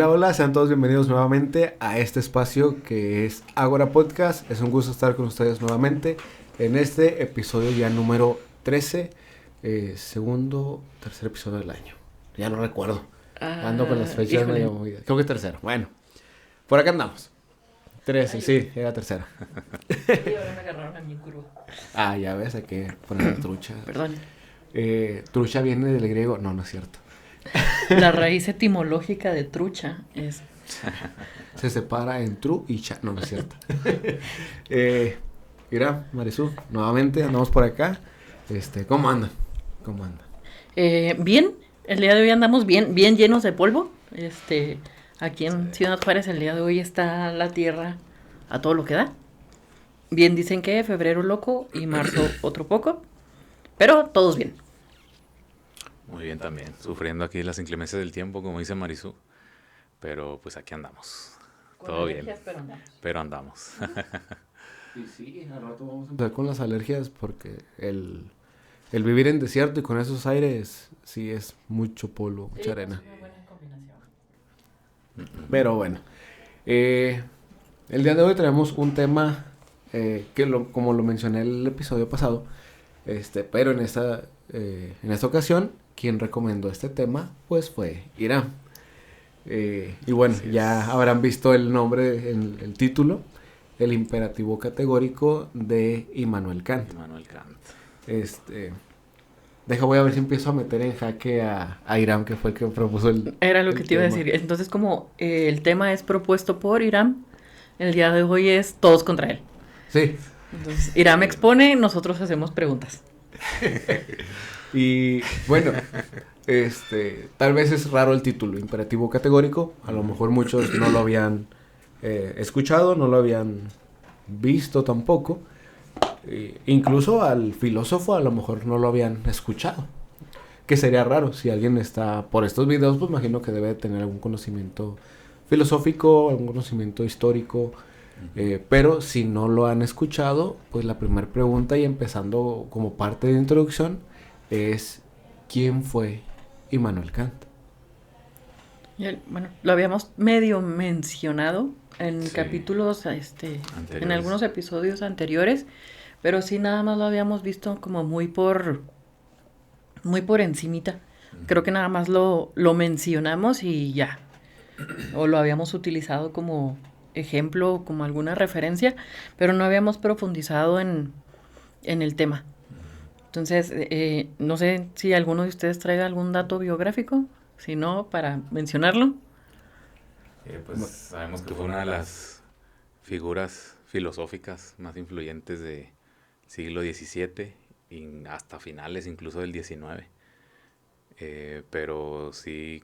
Hola, hola, sean todos bienvenidos nuevamente a este espacio que es Ágora Podcast. Es un gusto estar con ustedes nuevamente en este episodio ya número 13, tercer episodio del año. Ya no recuerdo. Ando con las fechas medio movidas. Creo que tercero. Bueno, por acá andamos. 13, sí, era tercera. Sí, ahora me agarraron a mi curva. Ah, ya ves, hay que poner trucha. Perdón. Trucha viene del griego. No, no es cierto. La raíz etimológica de trucha es... Se separa en tru y cha. No, no es cierto. Mira, Marisú, nuevamente andamos por acá. ¿Cómo andan? ¿Cómo andan? Bien, el día de hoy andamos bien llenos de polvo. Aquí en Ciudad Juárez el día de hoy está la tierra a todo lo que da. Bien dicen que febrero loco y marzo otro poco, pero todos bien. Muy bien también, sufriendo aquí las inclemencias del tiempo, como dice Marisú, pero pues aquí andamos, todo bien, pero andamos. Y sí, al rato vamos a empezar con las alergias porque el vivir en desierto y con esos aires sí es mucho polvo, mucha arena. Es una buena combinación. Pero bueno, el día de hoy tenemos un tema como lo mencioné el episodio pasado, pero en esta ocasión quien recomendó este tema pues fue Irán. Y bueno, ya habrán visto el nombre, el título, el imperativo categórico de Immanuel Kant. Voy a ver si empiezo a meter en jaque a Irán, que fue el que propuso el Era lo que te iba a tema. decir. Entonces, como el tema es propuesto por Irán, el día de hoy es todos contra él. Sí. Entonces, Irán expone, nosotros hacemos preguntas. Y bueno, tal vez es raro el título, imperativo categórico. A lo mejor muchos no lo habían escuchado, no lo habían visto tampoco. Incluso al filósofo a lo mejor no lo habían escuchado. Que sería raro, si alguien está por estos videos, pues imagino que debe tener algún conocimiento filosófico, algún conocimiento histórico. Pero si no lo han escuchado, pues la primera pregunta, y empezando como parte de introducción, es ¿quién fue Immanuel Kant? Bueno, lo habíamos medio mencionado en capítulos, en algunos episodios anteriores, pero sí nada más lo habíamos visto como muy por encimita. Creo que nada más lo mencionamos y ya. O lo habíamos utilizado como ejemplo, como alguna referencia, pero no habíamos profundizado en el tema. Entonces, no sé si alguno de ustedes traiga algún dato biográfico, si no, para mencionarlo. Pues sabemos que fue una de las figuras filosóficas más influyentes del siglo XVII y hasta finales incluso del XIX. Pero sí,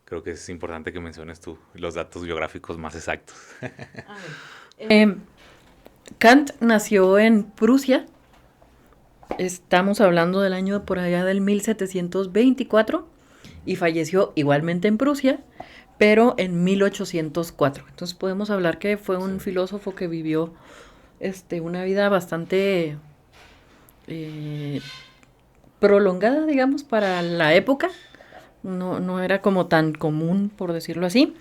creo que es importante que menciones tú los datos biográficos más exactos. Kant nació en Prusia. Estamos hablando del año por allá del 1724 y falleció igualmente en Prusia, pero en 1804. Entonces podemos hablar que fue un filósofo que vivió una vida bastante prolongada, digamos, para la época. No era como tan común, por decirlo así.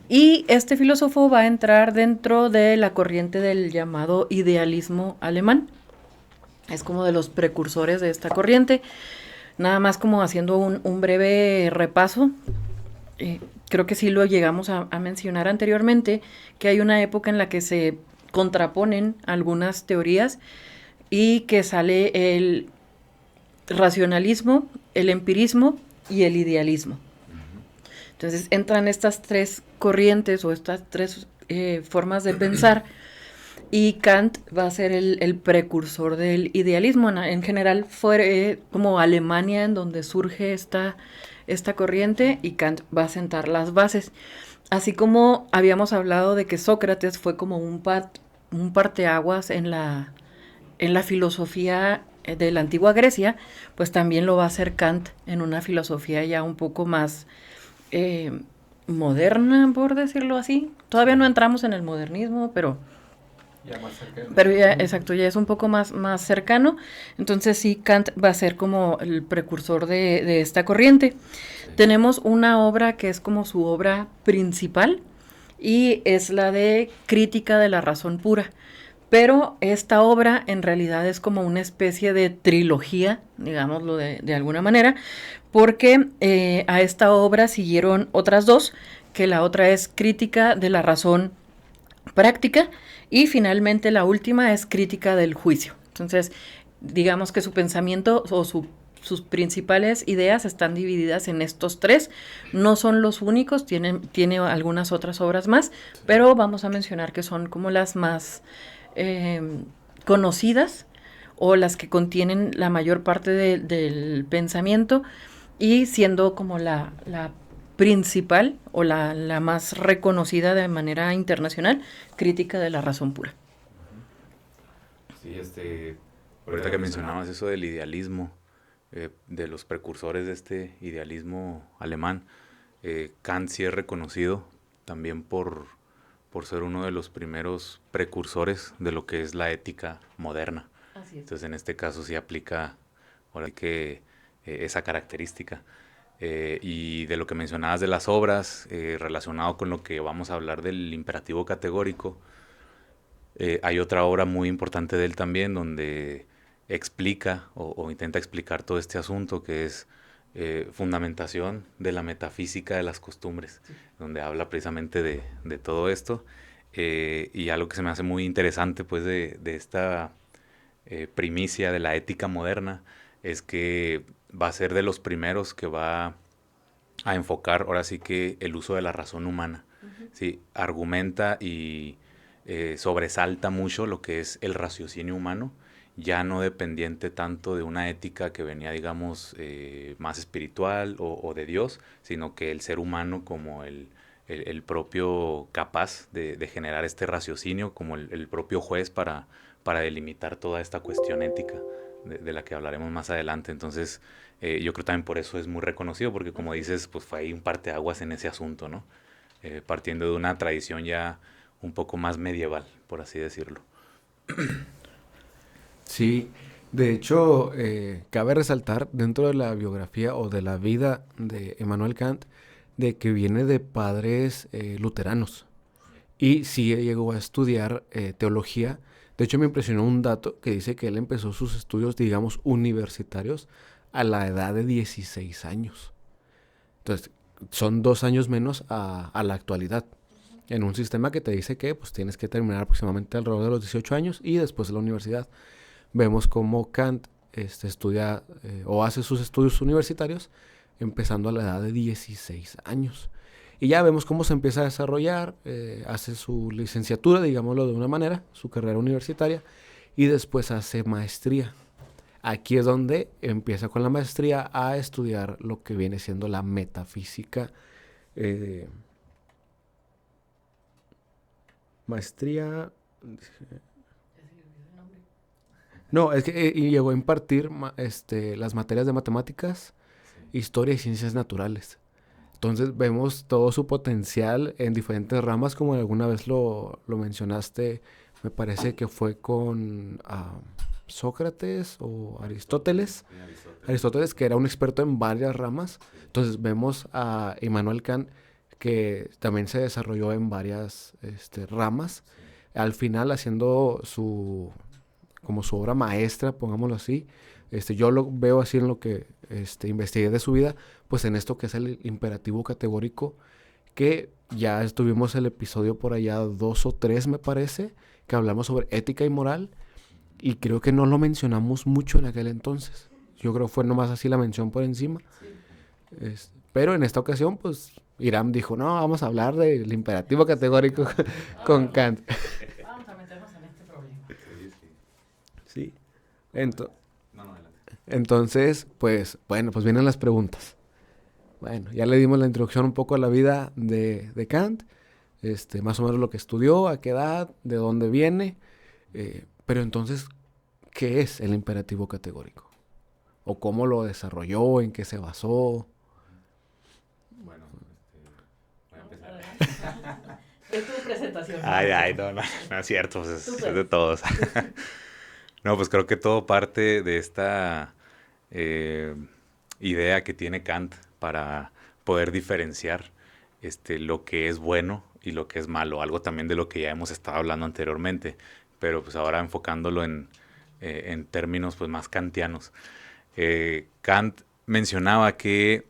Y este filósofo va a entrar dentro de la corriente del llamado idealismo alemán. Es como de los precursores de esta corriente. Nada más como haciendo un breve repaso. Creo que sí lo llegamos a mencionar anteriormente, que hay una época en la que se contraponen algunas teorías y que sale el racionalismo, el empirismo y el idealismo. Entonces entran estas tres corrientes o estas tres formas de pensar. Y Kant va a ser el precursor del idealismo. En general fue como Alemania en donde surge esta corriente, y Kant va a sentar las bases. Así como habíamos hablado de que Sócrates fue como un parteaguas en la filosofía de la antigua Grecia, pues también lo va a hacer Kant en una filosofía ya un poco más moderna, por decirlo así. Todavía no entramos en el modernismo, pero Ya más cercano. Pero ya, exacto, ya es un poco más cercano. Entonces sí, Kant va a ser como el precursor de esta corriente. Sí. Tenemos una obra que es como su obra principal y es la de Crítica de la razón pura. Pero esta obra en realidad es como una especie de trilogía, digámoslo de alguna manera, porque a esta obra siguieron otras dos, que la otra es Crítica de la razón práctica y finalmente la última es Crítica del juicio. Entonces, digamos que su pensamiento o sus principales ideas están divididas en estos tres. No son los únicos, tiene algunas otras obras más, pero vamos a mencionar que son como las más conocidas o las que contienen la mayor parte del pensamiento y siendo como la principal o la más reconocida de manera internacional, Crítica de la razón pura. Sí, ahorita que mencionabas eso del idealismo, de los precursores de este idealismo alemán, Kant sí es reconocido también por ser uno de los primeros precursores de lo que es la ética moderna. Así es. Entonces, en este caso sí aplica ahora que esa característica. Y de lo que mencionabas de las obras, relacionado con lo que vamos a hablar del imperativo categórico, hay otra obra muy importante de él también, donde explica o intenta explicar todo este asunto, que es Fundamentación de la metafísica de las costumbres, sí, donde habla precisamente de todo esto. Y algo que se me hace muy interesante pues de esta primicia de la ética moderna es que va a ser de los primeros que va a enfocar ahora sí que el uso de la razón humana. ¿Sí? Argumenta y sobresalta mucho lo que es el raciocinio humano, ya no dependiente tanto de una ética que venía, digamos, más espiritual o de Dios, sino que el ser humano como el propio capaz de generar este raciocinio, como el propio juez para delimitar toda esta cuestión ética de la que hablaremos más adelante. Entonces, yo creo también por eso es muy reconocido, porque como dices, pues fue ahí un parteaguas en ese asunto, ¿no? Partiendo de una tradición ya un poco más medieval, por así decirlo. Sí, de hecho, cabe resaltar dentro de la biografía o de la vida de Immanuel Kant, de que viene de padres luteranos. Y sí llegó a estudiar teología. De hecho, me impresionó un dato que dice que él empezó sus estudios, digamos, universitarios a la edad de 16 años. Entonces, son 2 años menos a la actualidad. En un sistema que te dice que pues, tienes que terminar aproximadamente alrededor de los 18 años y después de la universidad. Vemos cómo Kant estudia o hace sus estudios universitarios empezando a la edad de 16 años. Y ya vemos cómo se empieza a desarrollar, hace su licenciatura, digámoslo de una manera, su carrera universitaria, y después hace maestría. Aquí es donde empieza con la maestría a estudiar lo que viene siendo la metafísica. Maestría... No, es que llegó a impartir las materias de matemáticas, historia y ciencias naturales. Entonces vemos todo su potencial en diferentes ramas, como alguna vez lo mencionaste, me parece que fue con Sócrates o Aristóteles. Aristóteles, que era un experto en varias ramas. Entonces vemos a Immanuel Kant, que también se desarrolló en varias ramas. Al final haciendo como su obra maestra, pongámoslo así. Yo lo veo así en lo que investigué de su vida, pues en esto que es el imperativo categórico, que ya tuvimos el episodio por allá 2 o 3 me parece, que hablamos sobre ética y moral, y creo que no lo mencionamos mucho en aquel entonces. Yo creo que fue nomás así la mención por encima. Sí. Pero en esta ocasión, pues, Hiram dijo, no, vamos a hablar del imperativo categórico con Kant. Vamos a meternos en este problema. Sí. Entonces, pues, bueno, pues vienen las preguntas. Bueno, ya le dimos la introducción un poco a la vida de Kant, más o menos lo que estudió, a qué edad, de dónde viene, pero entonces, ¿qué es el imperativo categórico? ¿O cómo lo desarrolló? ¿En qué se basó? Bueno, voy a empezar. Es tu interpretación. Ay, no es cierto, pues es de todos. No, pues creo que todo parte de esta idea que tiene Kant para poder diferenciar lo que es bueno y lo que es malo, algo también de lo que ya hemos estado hablando anteriormente, pero pues ahora enfocándolo en términos pues más kantianos. Kant mencionaba que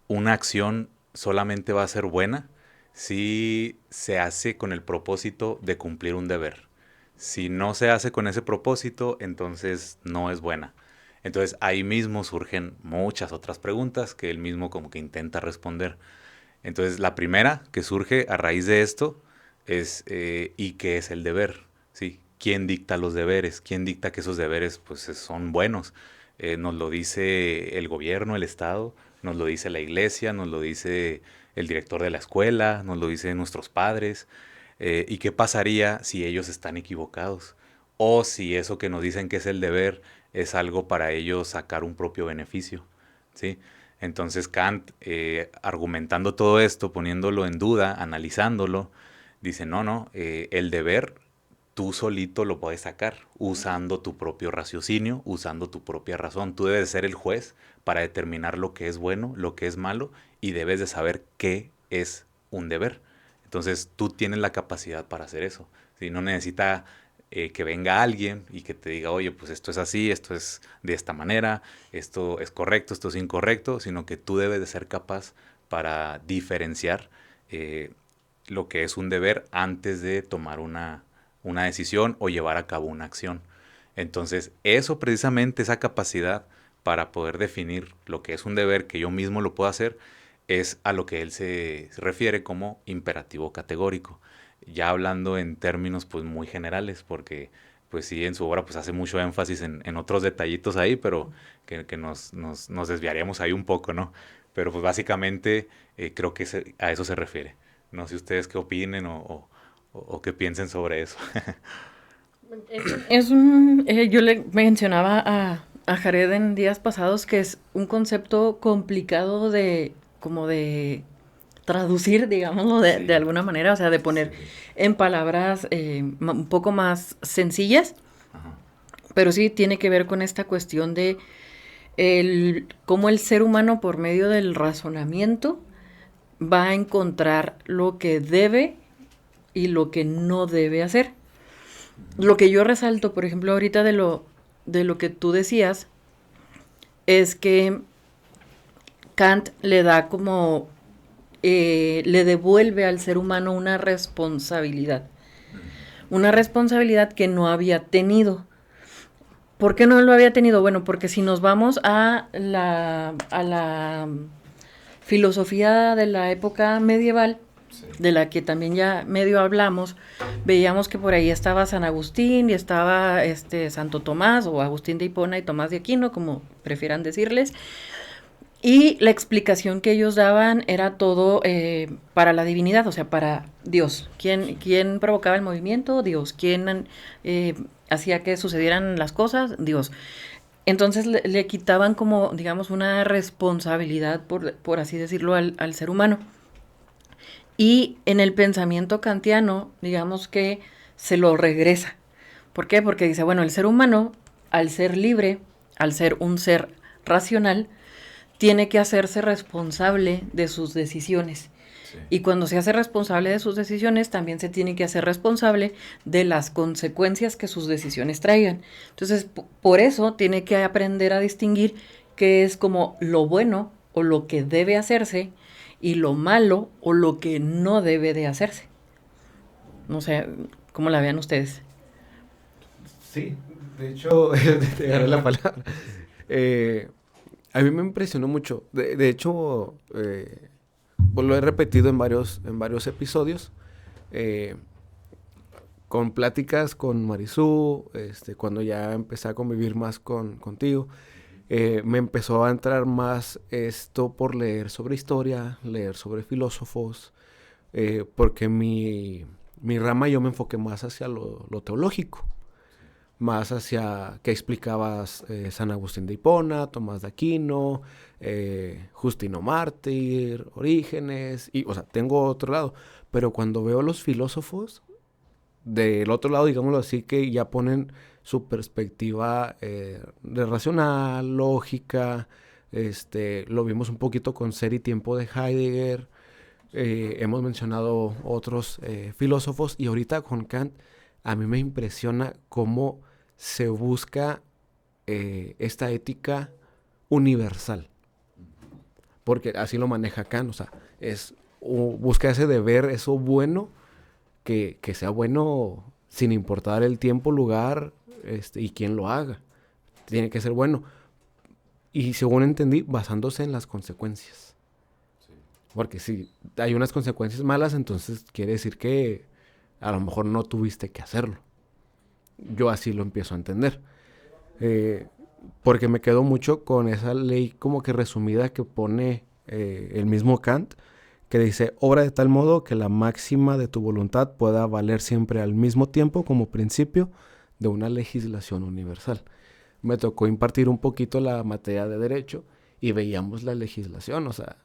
una acción solamente va a ser buena si se hace con el propósito de cumplir un deber. Si no se hace con ese propósito, entonces no es buena. Entonces ahí mismo surgen muchas otras preguntas que él mismo como que intenta responder. Entonces la primera que surge a raíz de esto es ¿y qué es el deber? ¿Sí? ¿Quién dicta los deberes? ¿Quién dicta que esos deberes pues son buenos? Nos lo dice el gobierno, el Estado, nos lo dice la iglesia, nos lo dice el director de la escuela, nos lo dicen nuestros padres. ¿Y qué pasaría si ellos están equivocados? O si eso que nos dicen que es el deber es algo para ellos sacar un propio beneficio, ¿sí? Entonces Kant, argumentando todo esto, poniéndolo en duda, analizándolo, dice, no, el deber tú solito lo puedes sacar, usando tu propio raciocinio, usando tu propia razón. Tú debes ser el juez para determinar lo que es bueno, lo que es malo, y debes de saber qué es un deber. Entonces tú tienes la capacidad para hacer eso. ¿Sí? No necesita que venga alguien y que te diga, oye, pues esto es así, esto es de esta manera, esto es correcto, esto es incorrecto, sino que tú debes de ser capaz para diferenciar lo que es un deber antes de tomar una decisión o llevar a cabo una acción. Entonces, eso precisamente, esa capacidad para poder definir lo que es un deber, que yo mismo lo puedo hacer, es a lo que él se refiere como imperativo categórico. Ya hablando en términos pues muy generales, porque pues sí, en su obra pues hace mucho énfasis en otros detallitos ahí, pero que nos desviaríamos ahí un poco, ¿no? Pero pues básicamente creo que a eso se refiere. No sé ustedes qué opinen o qué piensen sobre eso. Yo le mencionaba a Jared en días pasados que es un concepto complicado como de traducir, digámoslo, de alguna manera, o sea, de poner en palabras un poco más sencillas, Ajá. pero sí tiene que ver con esta cuestión de cómo el ser humano por medio del razonamiento va a encontrar lo que debe y lo que no debe hacer. Lo que yo resalto, por ejemplo, ahorita de lo que tú decías, es que Kant le da como, le devuelve al ser humano una responsabilidad que no había tenido. ¿Por qué no lo había tenido? Bueno, porque si nos vamos a la filosofía de la época medieval, de la que también ya medio hablamos, veíamos que por ahí estaba San Agustín y estaba Santo Tomás o Agustín de Hipona y Tomás de Aquino, como prefieran decirles, y la explicación que ellos daban era todo para la divinidad, o sea, para Dios. ¿Quién provocaba el movimiento? Dios. ¿Quién hacía que sucedieran las cosas? Dios. Entonces le quitaban como, digamos, una responsabilidad, por así decirlo, al ser humano. Y en el pensamiento kantiano, digamos que se lo regresa. ¿Por qué? Porque dice, bueno, el ser humano, al ser libre, al ser un ser racional, tiene que hacerse responsable de sus decisiones. Sí. Y cuando se hace responsable de sus decisiones, también se tiene que hacer responsable de las consecuencias que sus decisiones traigan. Entonces, por eso tiene que aprender a distinguir qué es como lo bueno o lo que debe hacerse y lo malo o lo que no debe de hacerse. No sé, ¿cómo la vean ustedes? Sí, de hecho, te agarré la palabra. A mí me impresionó mucho. De hecho, pues lo he repetido en varios episodios. Con pláticas con Marisú, cuando ya empecé a convivir más contigo, me empezó a entrar más esto por leer sobre historia, leer sobre filósofos, porque mi rama yo me enfoqué más hacia lo teológico. más hacia que explicabas San Agustín de Hipona, Tomás de Aquino, Justino Mártir, Orígenes, y, o sea, tengo otro lado. Pero cuando veo los filósofos, del otro lado, digámoslo así, que ya ponen su perspectiva de racional, lógica, lo vimos un poquito con Ser y Tiempo de Heidegger, hemos mencionado otros filósofos, y ahorita con Kant, a mí me impresiona cómo se busca esta ética universal, porque así lo maneja Kant, o sea, busca ese deber, eso bueno, que sea bueno sin importar el tiempo, lugar, y quién lo haga. Tiene que ser bueno. Y según entendí, basándose en las consecuencias. Sí. Porque si hay unas consecuencias malas, entonces quiere decir que a lo mejor no tuviste que hacerlo. Yo así lo empiezo a entender. Porque me quedo mucho con esa ley como que resumida que pone el mismo Kant, que dice: obra de tal modo que la máxima de tu voluntad pueda valer siempre al mismo tiempo como principio de una legislación universal. Me tocó impartir un poquito la materia de derecho y veíamos la legislación, o sea,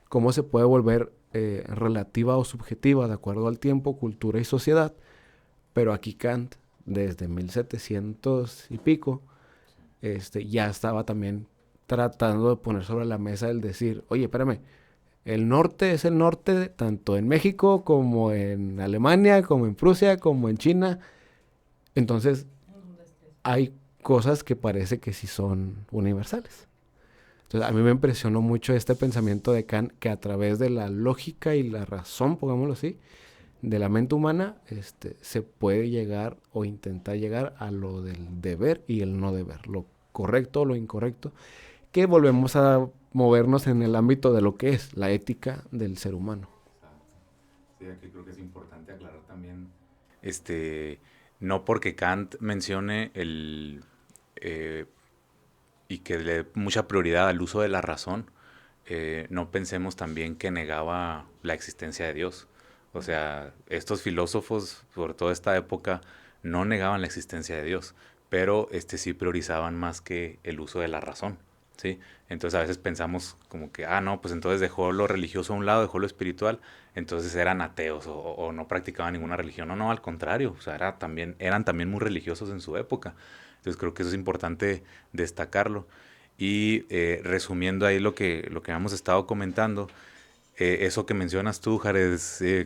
cómo se puede volver relativa o subjetiva de acuerdo al tiempo, cultura y sociedad. Pero aquí Kant, desde 1700 y pico, ya estaba también tratando de poner sobre la mesa el decir: oye, espérame, el norte es el norte tanto en México como en Alemania, como en Prusia, como en China. Entonces, hay cosas que parece que sí son universales. Entonces, a mí me impresionó mucho este pensamiento de Kant, que a través de la lógica y la razón, pongámoslo así, de la mente humana, se puede llegar o intentar llegar a lo del deber y el no deber, lo correcto o lo incorrecto, que volvemos a movernos en el ámbito de lo que es la ética del ser humano. Sí, aquí creo que es importante aclarar también, no porque Kant mencione y que le dé mucha prioridad al uso de la razón, no pensemos también que negaba la existencia de Dios. O sea, estos filósofos, sobre todo esta época, no negaban la existencia de Dios, pero sí priorizaban más que el uso de la razón, ¿sí? Entonces a veces pensamos como que, no, pues entonces dejó lo religioso a un lado, dejó lo espiritual, entonces eran ateos o no practicaban ninguna religión. No, al contrario, o sea, eran también muy religiosos en su época. Entonces creo que eso es importante destacarlo. Y resumiendo ahí lo que hemos estado comentando, eso que mencionas tú, Jared,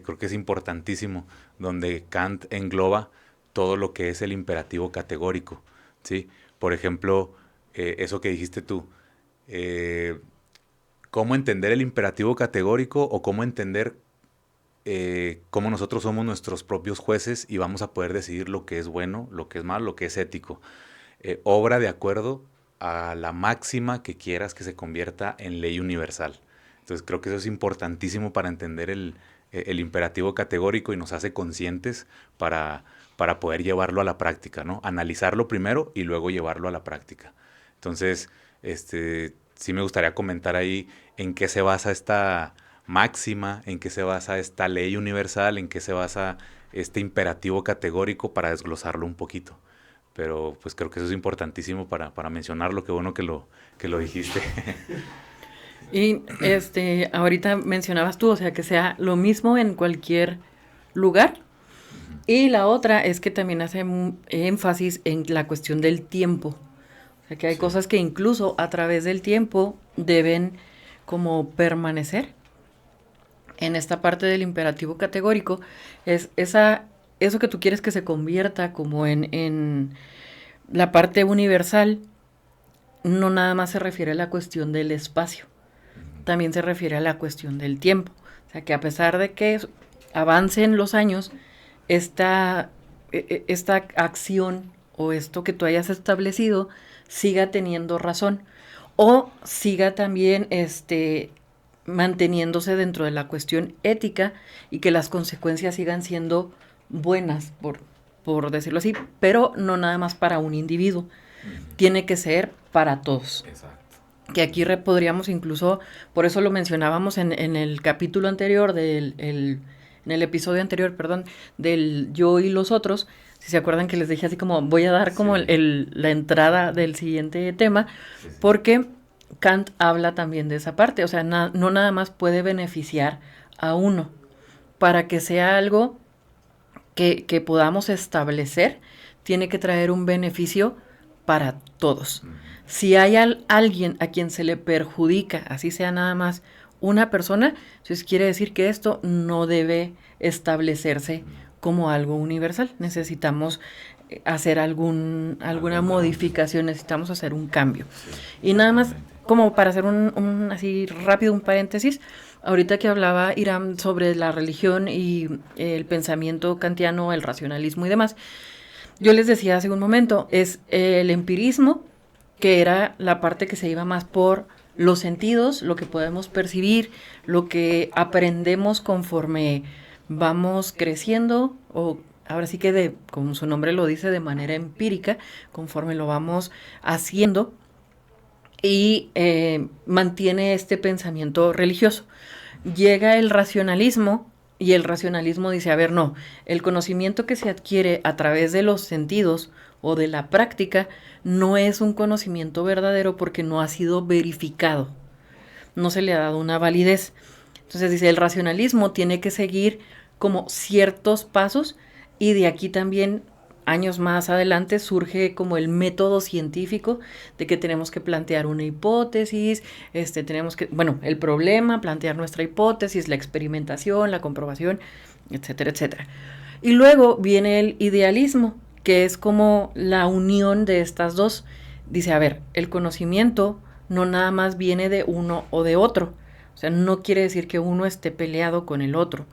creo que es importantísimo, donde Kant engloba todo lo que es el imperativo categórico, ¿sí? Por ejemplo, eso que dijiste tú, cómo entender el imperativo categórico o cómo entender cómo nosotros somos nuestros propios jueces y vamos a poder decidir lo que es bueno, lo que es malo, lo que es ético. Obra de acuerdo a la máxima que quieras que se convierta en ley universal. Entonces creo que eso es importantísimo para entender el imperativo categórico y nos hace conscientes para poder llevarlo a la práctica, ¿no? Analizarlo primero y luego llevarlo a la práctica. Entonces, sí me gustaría comentar ahí en qué se basa esta máxima, en qué se basa esta ley universal, en qué se basa este imperativo categórico para desglosarlo un poquito. Pero pues creo que eso es importantísimo para mencionarlo. Qué bueno que lo dijiste. Y ahorita mencionabas tú, o sea, que sea lo mismo en cualquier lugar. Uh-huh. Y la otra es que también hace énfasis en la cuestión del tiempo. O sea, que hay cosas que incluso a través del tiempo deben como permanecer. En esta parte del imperativo categórico es eso que tú quieres que se convierta como en la parte universal, no nada más se refiere a la cuestión del espacio, también se refiere a la cuestión del tiempo. O sea, que a pesar de que avancen los años, esta acción o esto que tú hayas establecido siga teniendo razón o siga también manteniéndose dentro de la cuestión ética y que las consecuencias sigan siendo buenas, por decirlo así, pero no nada más para un individuo. Uh-huh. Tiene que ser para todos. Exacto. Que aquí podríamos incluso, por eso lo mencionábamos en el capítulo anterior del en el episodio anterior, perdón, del yo y los otros, si se acuerdan que les dije así como voy a dar como la entrada del siguiente tema, porque Kant habla también de esa parte, o sea, no nada más puede beneficiar a uno, para que sea algo que podamos establecer, tiene que traer un beneficio para todos. Si hay alguien a quien se le perjudica, así sea nada más una persona, entonces quiere decir que esto no debe establecerse como algo universal. Necesitamos hacer alguna modificación, necesitamos hacer un cambio. Y nada más, como para hacer un así rápido un paréntesis, ahorita que hablaba Irán sobre la religión y el pensamiento kantiano, el racionalismo y demás, yo les decía hace un momento, es el empirismo, que era la parte que se iba más por los sentidos, lo que podemos percibir, lo que aprendemos conforme vamos creciendo, o ahora sí que como su nombre lo dice, de manera empírica, conforme lo vamos haciendo, y mantiene este pensamiento religioso. Llega el racionalismo, y el racionalismo dice, a ver, no, el conocimiento que se adquiere a través de los sentidos o de la práctica no es un conocimiento verdadero porque no ha sido verificado, no se le ha dado una validez. Entonces dice, el racionalismo tiene que seguir como ciertos pasos, y de aquí también años más adelante surge como el método científico de que tenemos que plantear una hipótesis, tenemos que, bueno, el problema, plantear nuestra hipótesis, la experimentación, la comprobación, etcétera, etcétera. Y luego viene el idealismo, que es como la unión de estas dos. Dice, a ver, el conocimiento no nada más viene de uno o de otro, o sea, no quiere decir que uno esté peleado con el otro,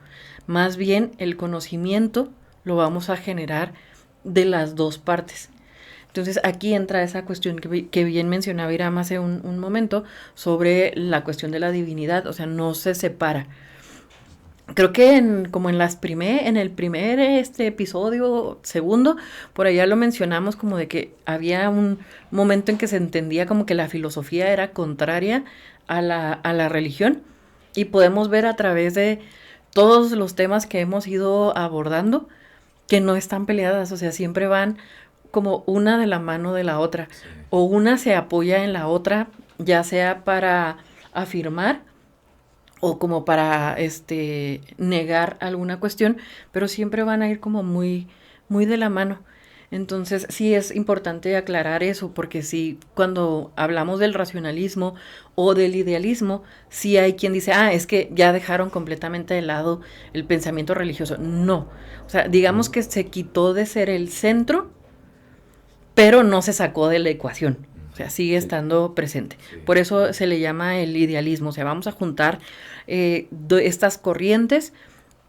más bien el conocimiento lo vamos a generar de las dos partes. Entonces aquí entra esa cuestión que bien mencionaba Iram hace un momento sobre la cuestión de la divinidad, o sea, no se separa. Creo que en el primer episodio, segundo, por allá lo mencionamos como de que había un momento en que se entendía como que la filosofía era contraria a la religión, y podemos ver a través de todos los temas que hemos ido abordando que no están peleadas, o sea, siempre van como una de la mano de la otra, o una se apoya en la otra, ya sea para afirmar o como para negar alguna cuestión, pero siempre van a ir como muy, muy de la mano. Entonces sí es importante aclarar eso, porque sí, cuando hablamos del racionalismo o del idealismo, sí hay quien dice, es que ya dejaron completamente de lado el pensamiento religioso. No, o sea, digamos que se quitó de ser el centro, pero no se sacó de la ecuación. O sea, sigue estando presente. Por eso se le llama el idealismo. O sea, vamos a juntar estas corrientes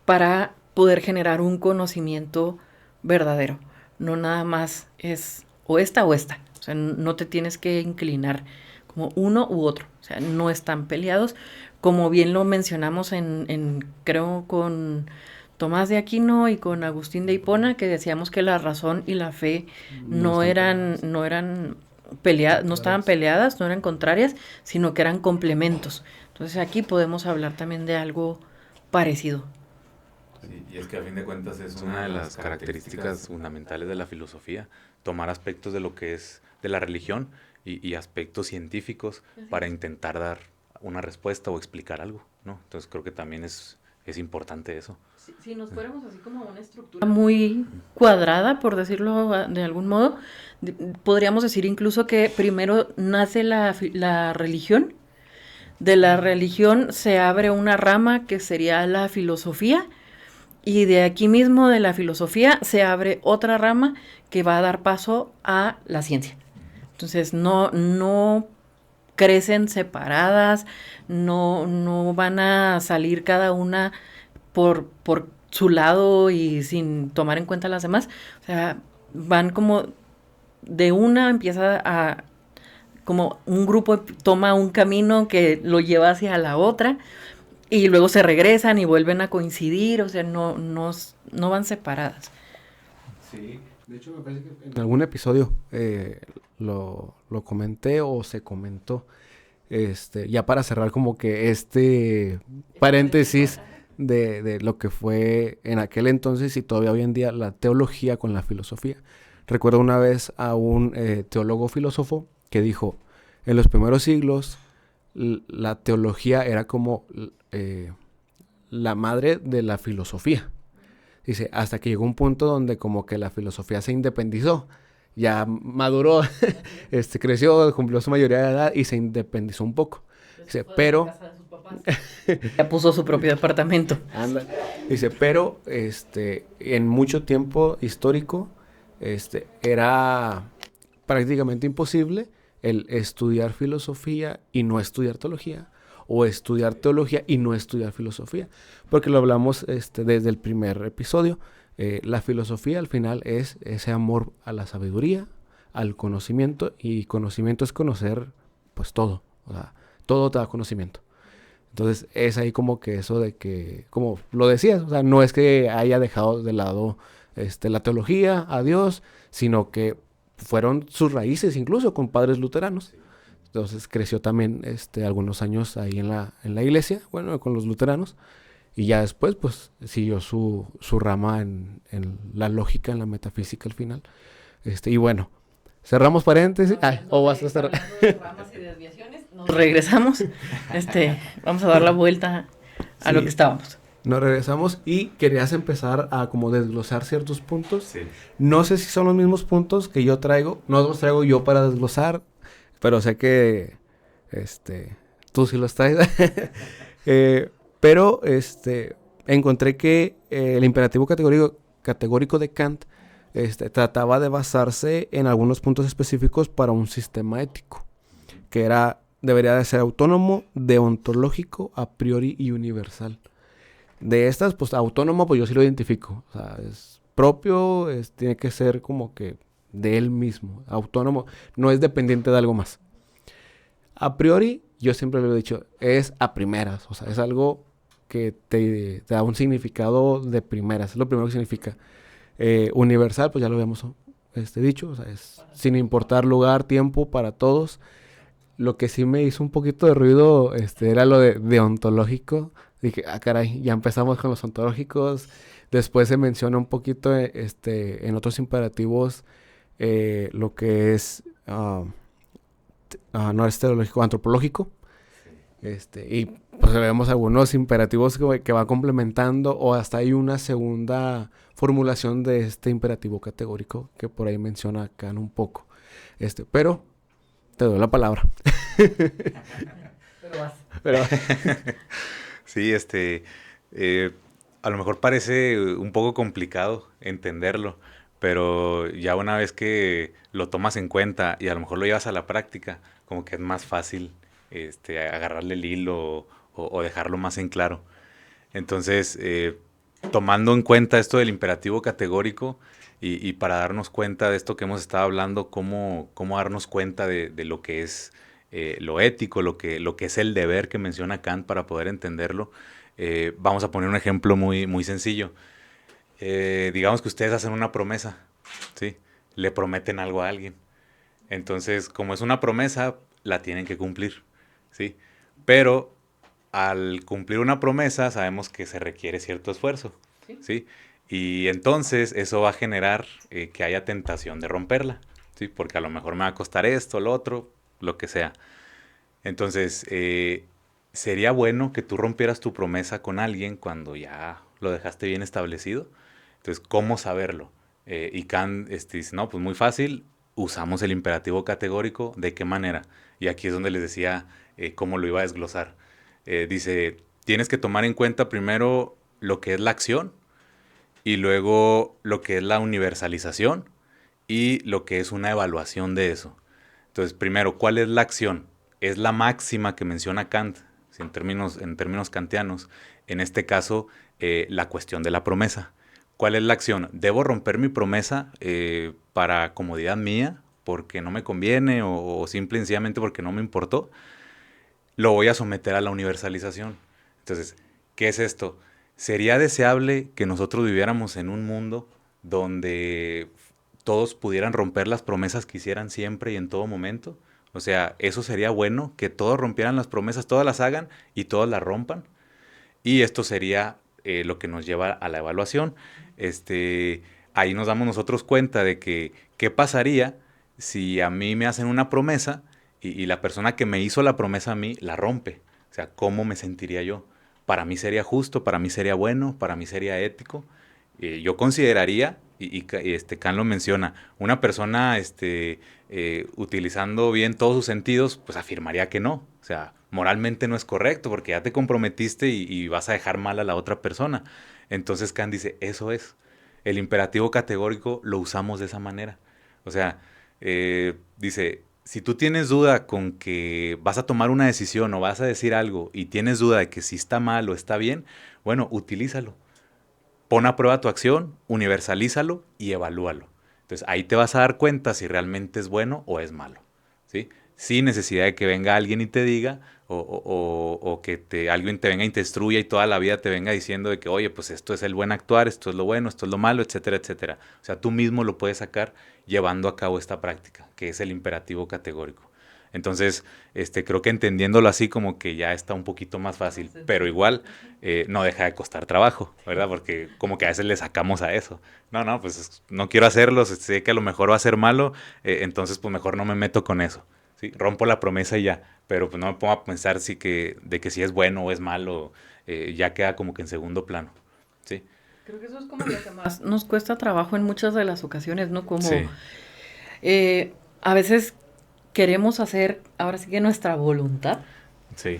para poder generar un conocimiento verdadero. No nada más es o esta o esta. O sea, no te tienes que inclinar como uno u otro. O sea, no están peleados. Como bien lo mencionamos creo con Tomás de Aquino y con Agustín de Hipona, que decíamos que la razón y la fe no estaban peleadas, no eran contrarias, sino que eran complementos. Entonces aquí podemos hablar también de algo parecido. Sí, y es que a fin de cuentas es una de las características fundamentales de la filosofía, tomar aspectos de lo que es de la religión y aspectos científicos para intentar dar una respuesta o explicar algo, ¿no? Entonces creo que también es importante eso. Si nos fuéramos así como una estructura muy cuadrada, por decirlo de algún modo, podríamos decir incluso que primero nace la religión, de la religión se abre una rama que sería la filosofía, y de aquí mismo de la filosofía se abre otra rama que va a dar paso a la ciencia. Entonces no crecen separadas, no van a salir cada una por su lado y sin tomar en cuenta las demás. O sea, van como de una, empieza a como un grupo toma un camino que lo lleva hacia la otra, y luego se regresan y vuelven a coincidir, o sea, no van separadas. Sí, de hecho me parece que en algún episodio lo comenté o se comentó, ya para cerrar como que paréntesis de lo que fue en aquel entonces y todavía hoy en día la teología con la filosofía. Recuerdo una vez a un teólogo filósofo que dijo, en los primeros siglos la teología era como la madre de la filosofía. Dice, hasta que llegó un punto donde como que la filosofía se independizó, ya maduró, creció, cumplió su mayoría de edad y se independizó un poco. Dice, pero... Ya puso su propio departamento. Anda. Dice, pero en mucho tiempo histórico era prácticamente imposible el estudiar filosofía y no estudiar teología, o estudiar teología y no estudiar filosofía, porque lo hablamos desde el primer episodio. La filosofía al final es ese amor a la sabiduría, al conocimiento, y conocimiento es conocer pues todo, o sea, todo te da conocimiento. Entonces es ahí como que eso de que, como lo decías, o sea, no es que haya dejado de lado la teología a Dios, sino que fueron sus raíces incluso con padres luteranos. Entonces creció también algunos años ahí en la iglesia, bueno, con los luteranos, y ya después pues siguió su rama en la lógica, en la metafísica al final. Y bueno, cerramos paréntesis. ¿O vas a cerrar? Ramas y desviaciones. Nos regresamos. Vamos a dar la vuelta a lo que estábamos. Nos regresamos y querías empezar a como desglosar ciertos puntos. Sí. No sé si son los mismos puntos que yo traigo. No los traigo yo para desglosar, pero sé que tú sí los traes. Pero encontré que el imperativo categórico de Kant trataba de basarse en algunos puntos específicos para un sistema ético, que debería de ser autónomo, deontológico, a priori y universal. De estas, pues autónomo, pues yo sí lo identifico. O sea, es propio, tiene que ser como que de él mismo. Autónomo, no es dependiente de algo más. A priori, yo siempre lo he dicho, es a primeras. O sea, es algo que te da un significado de primeras. Es lo primero que significa. Universal, pues ya lo habíamos dicho. O sea, es sin importar lugar, tiempo, para todos. Lo que sí me hizo un poquito de ruido era lo de deontológico. Dije, caray, ya empezamos con los ontológicos. Después se menciona un poquito en otros imperativos lo que es no es teológico, antropológico. Y pues vemos algunos imperativos que va complementando, o hasta hay una segunda formulación de este imperativo categórico que por ahí menciona Kant un poco. Pero te doy la palabra. Pero Sí, a lo mejor parece un poco complicado entenderlo, pero ya una vez que lo tomas en cuenta y a lo mejor lo llevas a la práctica, como que es más fácil agarrarle el hilo o dejarlo más en claro. Entonces, tomando en cuenta esto del imperativo categórico y para darnos cuenta de esto que hemos estado hablando, cómo darnos cuenta de lo que es lo ético, lo que es el deber que menciona Kant para poder entenderlo, vamos a poner un ejemplo muy, muy sencillo. Digamos que ustedes hacen una promesa, ¿sí? Le prometen algo a alguien. Entonces, como es una promesa, la tienen que cumplir, ¿sí? Pero al cumplir una promesa, sabemos que se requiere cierto esfuerzo, ¿sí? Y entonces eso va a generar que haya tentación de romperla, ¿sí? Porque a lo mejor me va a costar esto, lo otro, lo que sea. Entonces, sería bueno que tú rompieras tu promesa con alguien cuando ya lo dejaste bien establecido. Entonces, ¿cómo saberlo? Y Kant dice, no, pues muy fácil, usamos el imperativo categórico. ¿De qué manera? Y aquí es donde les decía cómo lo iba a desglosar. Dice, tienes que tomar en cuenta primero lo que es la acción, y luego lo que es la universalización y lo que es una evaluación de eso. Entonces, primero, ¿cuál es la acción? Es la máxima que menciona Kant, en términos kantianos. En este caso, la cuestión de la promesa. ¿Cuál es la acción? ¿Debo romper mi promesa para comodidad mía, porque no me conviene o simple y sencillamente porque no me importó? Lo voy a someter a la universalización. Entonces, ¿qué es esto? ¿Sería deseable que nosotros viviéramos en un mundo donde todos pudieran romper las promesas que hicieran siempre y en todo momento? O sea, ¿eso sería bueno? Que todos rompieran las promesas, todas las hagan y todos las rompan. Y esto sería lo que nos lleva a la evaluación. Ahí nos damos nosotros cuenta de que qué pasaría si a mí me hacen una promesa y la persona que me hizo la promesa a mí la rompe. O sea, ¿cómo me sentiría yo? Para mí sería justo, para mí sería bueno, para mí sería ético. Yo consideraría, Kant lo menciona, una persona utilizando bien todos sus sentidos, pues afirmaría que no. O sea, moralmente no es correcto porque ya te comprometiste y vas a dejar mal a la otra persona. Entonces Kant dice, eso es. El imperativo categórico lo usamos de esa manera. O sea, dice, si tú tienes duda con que vas a tomar una decisión o vas a decir algo y tienes duda de que si está mal o está bien, bueno, utilízalo. Pon a prueba tu acción, universalízalo y evalúalo. Entonces ahí te vas a dar cuenta si realmente es bueno o es malo, ¿sí? Sin necesidad de que venga alguien y te diga o que alguien te venga y te instruya y toda la vida te venga diciendo de que, oye, pues esto es el buen actuar, esto es lo bueno, esto es lo malo, etcétera, etcétera. O sea, tú mismo lo puedes sacar llevando a cabo esta práctica, que es el imperativo categórico. Entonces, creo que entendiéndolo así como que ya está un poquito más fácil, pero igual no deja de costar trabajo, ¿verdad? Porque como que a veces le sacamos a eso. No, pues no quiero hacerlo, sé que a lo mejor va a ser malo, entonces pues mejor no me meto con eso, ¿sí? Rompo la promesa y ya, pero pues no me pongo a pensar de que si es bueno o es malo, ya queda como que en segundo plano, ¿sí? Creo que eso es como lo que más nos cuesta trabajo en muchas de las ocasiones, ¿no? Como Sí. A veces queremos hacer, ahora sí que nuestra voluntad. Sí.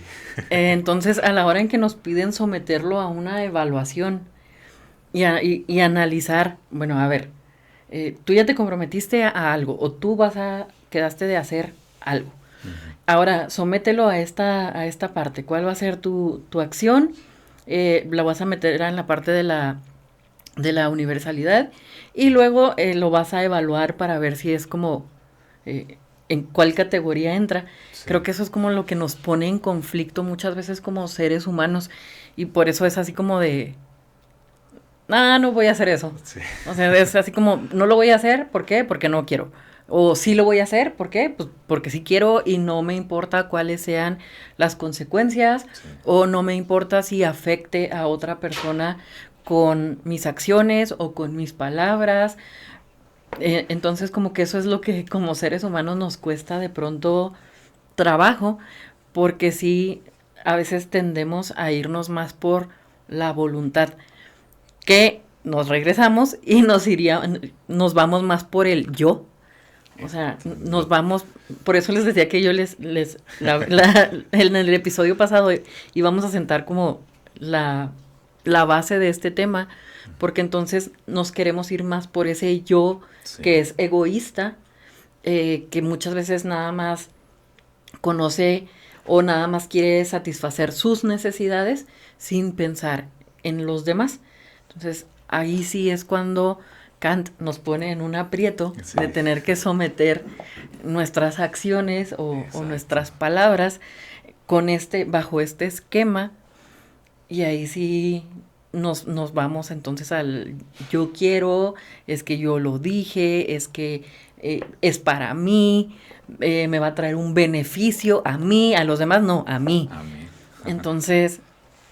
Entonces, a la hora en que nos piden someterlo a una evaluación y analizar, bueno, a ver, tú ya te comprometiste a algo o tú quedaste de hacer algo. Ahora, somételo a esta parte. ¿Cuál va a ser tu acción? La vas a meter en la parte de la universalidad y luego lo vas a evaluar para ver si es como en cuál categoría entra. Sí. Creo que eso es como lo que nos pone en conflicto muchas veces como seres humanos y por eso es así como de no voy a hacer eso. Sí. O sea, es así como no lo voy a hacer, ¿por qué? Porque no quiero. O sí lo voy a hacer, ¿por qué? Pues porque sí quiero y no me importa cuáles sean las consecuencias, sí. O no me importa si afecte a otra persona con mis acciones o con mis palabras. Entonces como que eso es lo que como seres humanos nos cuesta de pronto trabajo, porque sí, a veces tendemos a irnos más por la voluntad, que nos regresamos y nos vamos más por el yo. O sea, nos vamos, por eso les decía que yo en el episodio pasado íbamos a sentar como la base de este tema, porque entonces nos queremos ir más por ese yo, sí. Que es egoísta, que muchas veces nada más conoce o nada más quiere satisfacer sus necesidades sin pensar en los demás. Entonces, ahí sí es cuando Kant nos pone en un aprieto, sí. De tener que someter nuestras acciones o nuestras palabras bajo este esquema, y ahí sí nos vamos entonces al yo quiero, es que yo lo dije, es que es para mí, me va a traer un beneficio a mí, a los demás no, a mí. Entonces,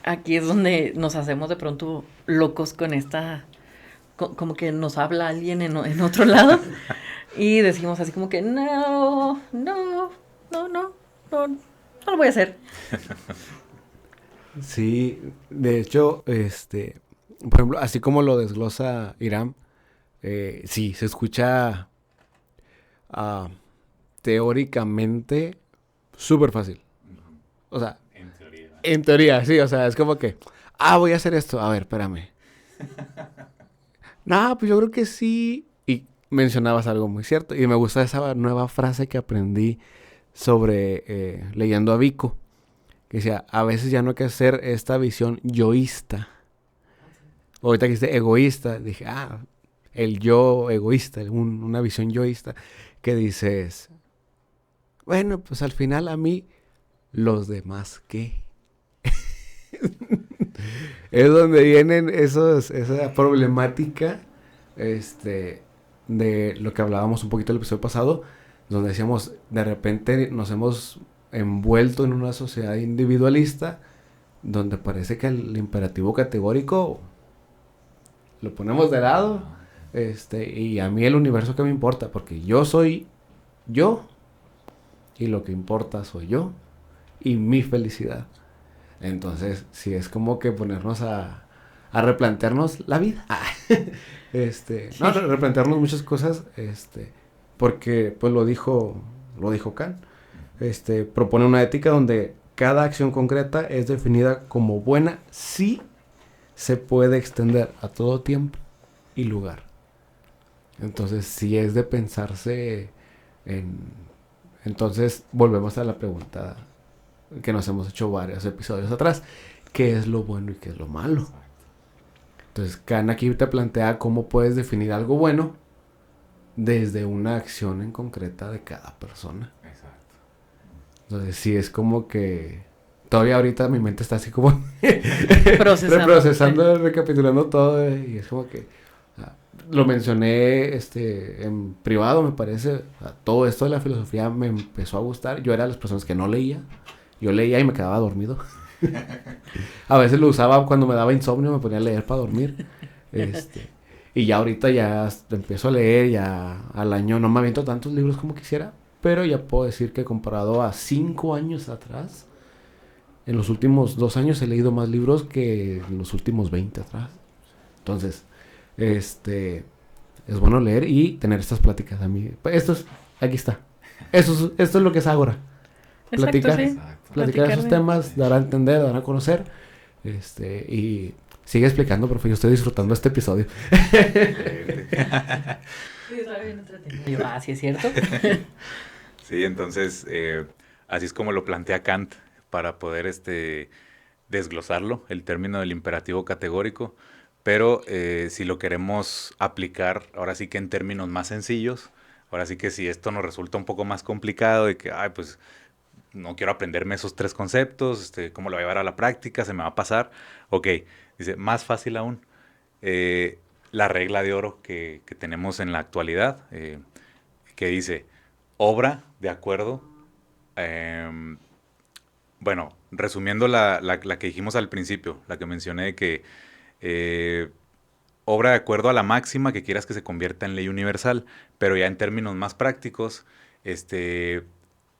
aquí es donde nos hacemos de pronto locos con como que nos habla alguien en otro lado y decimos así como que no lo voy a hacer. Sí, de hecho, por ejemplo, así como lo desglosa Hiram, sí, se escucha teóricamente súper fácil. O sea, en teoría, sí, o sea, es como que, voy a hacer esto, a ver, espérame. No, pues yo creo que sí. Y mencionabas algo muy cierto. Y me gusta esa nueva frase que aprendí sobre leyendo a Vico. Que decía, a veces ya no hay que hacer esta visión yoísta. Ahorita que dijiste egoísta, dije, el yo egoísta, una visión yoísta. Que dices, bueno, pues al final a mí, los demás, ¿qué? Es donde vienen esa problemática de lo que hablábamos un poquito el episodio pasado, donde decíamos, de repente nos hemos envuelto en una sociedad individualista donde parece que el imperativo categórico lo ponemos de lado, y a mí el universo que me importa, porque yo soy yo, y lo que importa soy yo, y mi felicidad. Entonces, sí es como que ponernos a replantearnos la vida. No, replantearnos muchas cosas, porque pues lo dijo Kant. Propone una ética donde cada acción concreta es definida como buena si se puede extender a todo tiempo y lugar. Entonces, sí es de pensarse en... Entonces, volvemos a la pregunta que nos hemos hecho varios episodios atrás. ¿Qué es lo bueno y qué es lo malo? Entonces, Kant aquí te plantea cómo puedes definir algo bueno desde una acción en concreta de cada persona. Exacto. Entonces, sí es como que... Todavía ahorita mi mente está así como... procesando, recapitulando todo. Y es como que... lo mencioné en privado, me parece. Todo esto de la filosofía me empezó a gustar. Yo era de las personas que no leía. Yo leía y me quedaba dormido. A veces lo usaba cuando me daba insomnio, me ponía a leer para dormir. Y ya ahorita ya empiezo a leer, ya al año no me aviento tantos libros como quisiera, pero ya puedo decir que comparado a 5 años atrás, en los últimos 2 años he leído más libros que en los últimos 20 atrás. Entonces, es bueno leer y tener estas pláticas a mí. Aquí está. Esto es lo que es Ágora. Platicar, sí. platicar esos temas, dar a entender, dar a conocer. Y sigue explicando, profe. Yo estoy disfrutando este episodio. Sí, está bien entretenido. Sí, es cierto. Sí, entonces, así es como lo plantea Kant para poder desglosarlo, el término del imperativo categórico. Pero si lo queremos aplicar, ahora sí que en términos más sencillos, ahora sí que si esto nos resulta un poco más complicado, de que, pues no quiero aprenderme esos 3 conceptos, ¿cómo lo voy a llevar a la práctica? ¿Se me va a pasar? Ok, dice, más fácil aún, la regla de oro que tenemos en la actualidad, que dice, obra de acuerdo, bueno, resumiendo la que dijimos al principio, la que mencioné que obra de acuerdo a la máxima que quieras que se convierta en ley universal, pero ya en términos más prácticos,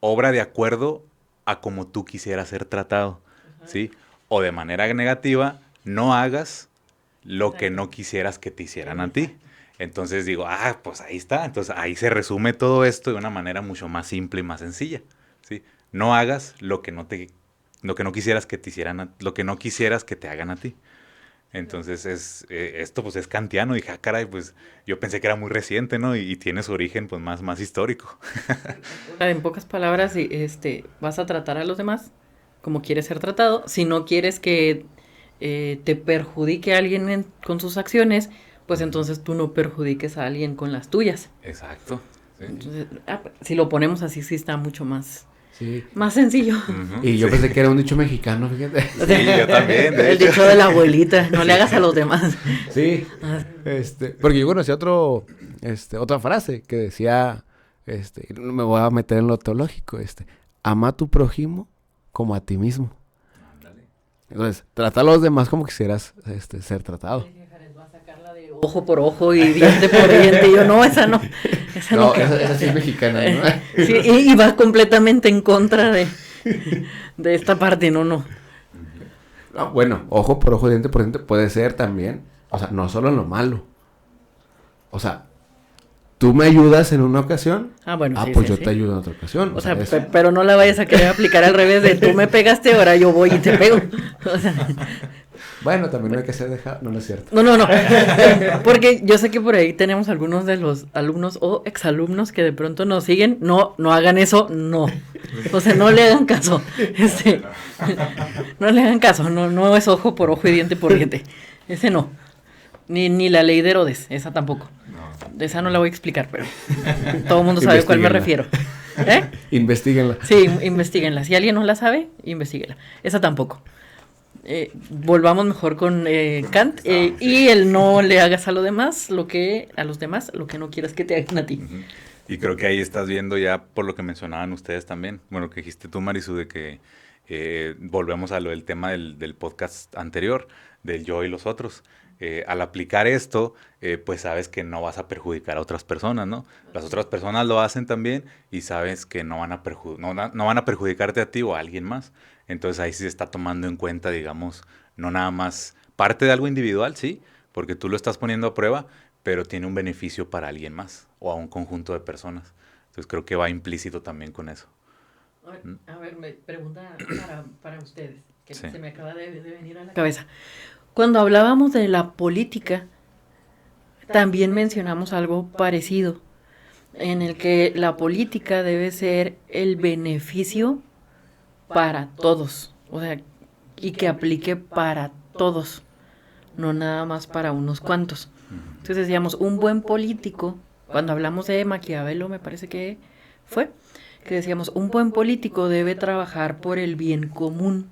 obra de acuerdo a como tú quisieras ser tratado, ¿sí? O de manera negativa, no hagas lo que no quisieras que te hicieran a ti. Entonces digo, pues ahí está. Entonces ahí se resume todo esto de una manera mucho más simple y más sencilla, ¿sí? No hagas lo que no quisieras que te hicieran, lo que no quisieras que te hagan a ti. Entonces esto pues es kantiano. Dije, caray, pues yo pensé que era muy reciente, ¿no? Y tiene su origen pues más histórico. En pocas palabras, vas a tratar a los demás como quieres ser tratado. Si no quieres que te perjudique a alguien con sus acciones, pues entonces tú no perjudiques a alguien con las tuyas. Exacto. Sí. Entonces, si lo ponemos así, sí está mucho más... Sí. Más sencillo. Y yo pensé que era un dicho mexicano, fíjate. Sí, yo también, de El hecho. dicho de la abuelita, no le hagas a los demás. Sí. Porque yo conocí otra frase que decía, me voy a meter en lo teológico, ama a tu prójimo como a ti mismo. Entonces, trata a los demás como quisieras ser tratado. Ojo por ojo y diente por diente. Y yo, no, esa no. Esa sí es mexicana, ¿no? Sí, y va completamente en contra de esta parte, no. No, bueno, ojo por ojo, diente por diente puede ser también. O sea, no solo en lo malo. O sea, tú me ayudas en una ocasión. Bueno, sí, pues sí, yo te ayudo en otra ocasión. O sea, pero no la vayas a querer aplicar al revés de tú me pegaste, ahora yo voy y te pego. O sea... Bueno, también no hay que ser dejado. No es cierto. No. Porque yo sé que por ahí tenemos algunos de los alumnos o exalumnos que de pronto nos siguen. No hagan eso, no. O sea, no le hagan caso. No le hagan caso. No es ojo por ojo y diente por diente. Ese no. Ni la ley de Herodes, esa tampoco. De esa no la voy a explicar, pero todo el mundo sabe a cuál me refiero. Investíguenla. Sí, investíguenla. Si alguien no la sabe, investíguenla. Esa tampoco. Volvamos mejor con Kant y el no le hagas a los demás lo que no quieras que te hagan a ti. Y creo que ahí estás viendo ya por lo que mencionaban ustedes también, bueno, que dijiste tú, Marisu, de que Volvemos a lo del tema del podcast anterior, del yo y los otros. Al aplicar esto, pues sabes que no vas a perjudicar a otras personas, ¿no? Las otras personas lo hacen también y sabes que no van a no van a perjudicarte a ti o a alguien más. Entonces ahí sí se está tomando en cuenta, digamos, no nada más parte de algo individual, sí, porque tú lo estás poniendo a prueba, pero tiene un beneficio para alguien más o a un conjunto de personas. Entonces creo que va implícito también con eso. A ver, me pregunta para ustedes, que Sí. se me acaba de venir a la cabeza. Cuando hablábamos de la política, también mencionamos algo parecido, en el que la política debe ser el beneficio para todos, o sea, y que aplique para todos, no nada más para unos cuantos. Entonces decíamos, un buen político, cuando hablamos de Maquiavelo, me parece que fue, que decíamos, un buen político debe trabajar por el bien común.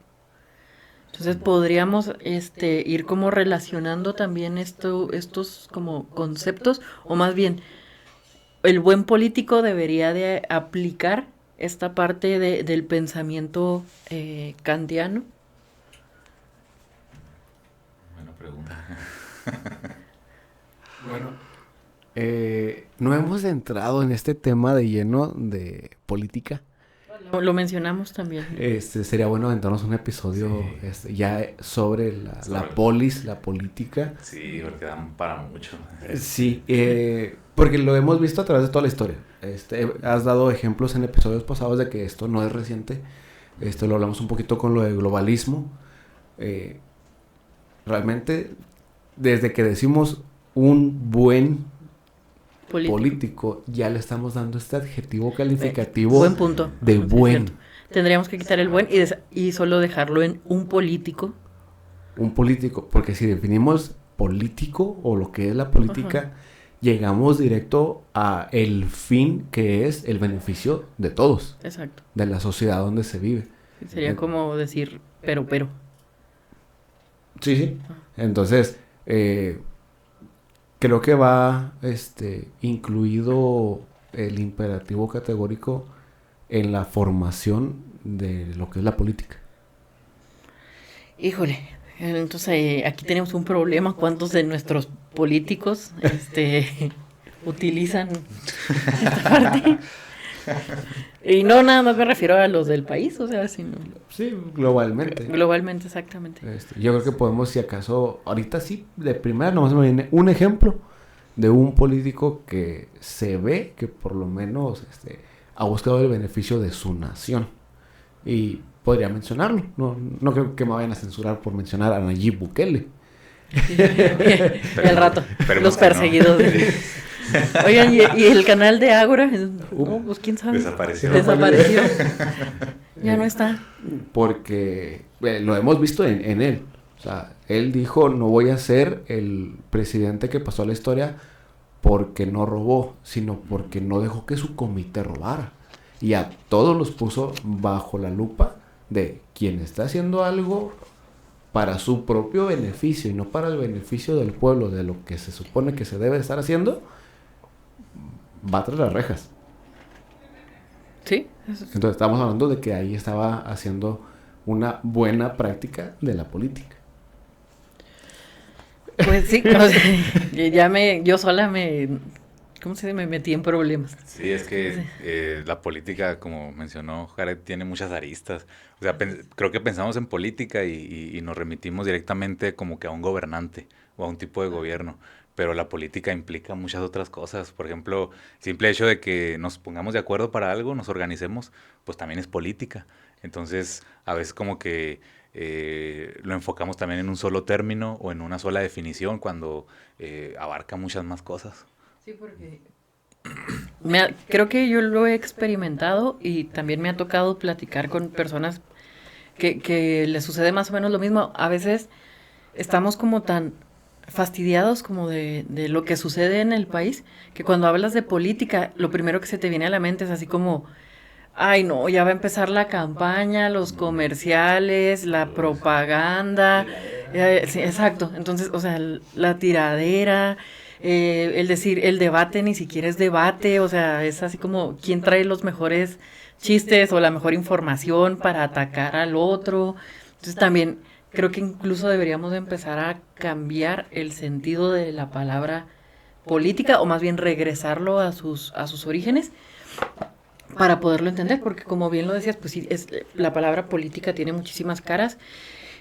Entonces podríamos ir como relacionando también estos como conceptos, o más bien, el buen político debería de aplicar esta parte del pensamiento kantiano. Buena pregunta. Bueno, no hemos entrado en este tema de lleno de política. Lo mencionamos también. Sería bueno aventarnos un episodio ya sobre la polis, la política. Sí, porque dan para mucho. Sí, porque lo hemos visto a través de toda la historia. Has dado ejemplos en episodios pasados de que esto no es reciente. Lo hablamos un poquito con lo de globalismo. Realmente, desde que decimos un buen político, ya le estamos dando este adjetivo calificativo buen punto. De buen. Tendríamos que quitar el buen y solo dejarlo en un político. Un político, porque si definimos político o lo que es la política, llegamos directo a el fin que es el beneficio de todos. Exacto. De la sociedad donde se vive. Sería como decir, pero. Sí. Entonces, creo que va incluido el imperativo categórico en la formación de lo que es la política. Híjole, entonces aquí tenemos un problema. ¿Cuántos de nuestros políticos utilizan esta parte? Y no, nada más me refiero a los del país, o sea, sino... Sí, globalmente. Globalmente, exactamente. Yo creo que podemos, si acaso, ahorita sí, de primera nomás me viene un ejemplo de un político que se ve que por lo menos ha buscado el beneficio de su nación. Y podría mencionarlo. No creo que me vayan a censurar por mencionar a Nayib Bukele. Y al rato, los perseguidos. Oigan, ¿y el canal de Ágora? No, pues quién sabe. Desapareció. Ya no está. Porque lo hemos visto en él. O sea, él dijo, no voy a ser el presidente que pasó a la historia porque no robó, sino porque no dejó que su comité robara. Y a todos los puso bajo la lupa de quien está haciendo algo para su propio beneficio y no para el beneficio del pueblo, de lo que se supone que se debe estar haciendo, va tras las rejas. Sí. Entonces estamos hablando de que ahí estaba haciendo una buena práctica de la política. Pues sí, o sea, yo sola ¿cómo se dice? Me metí en problemas. Sí, es que la política, como mencionó Jared, tiene muchas aristas. O sea, creo que pensamos en política y nos remitimos directamente como que a un gobernante o a un tipo de gobierno. Pero la política implica muchas otras cosas. Por ejemplo, el simple hecho de que nos pongamos de acuerdo para algo, nos organicemos, pues también es política. Entonces, a veces como que lo enfocamos también en un solo término o en una sola definición cuando abarca muchas más cosas. Sí, porque creo que yo lo he experimentado y también me ha tocado platicar con personas que les sucede más o menos lo mismo. A veces estamos como tan fastidiados como de lo que sucede en el país, que cuando hablas de política, lo primero que se te viene a la mente es así como, ay no, ya va a empezar la campaña, los comerciales, la propaganda, sí, exacto, entonces, o sea, la tiradera, El decir, el debate ni siquiera es debate, o sea, es así como quién trae los mejores chistes o la mejor información para atacar al otro. Entonces también creo que incluso deberíamos de empezar a cambiar el sentido de la palabra política, o más bien regresarlo a sus orígenes para poderlo entender, porque como bien lo decías, pues sí, la palabra política tiene muchísimas caras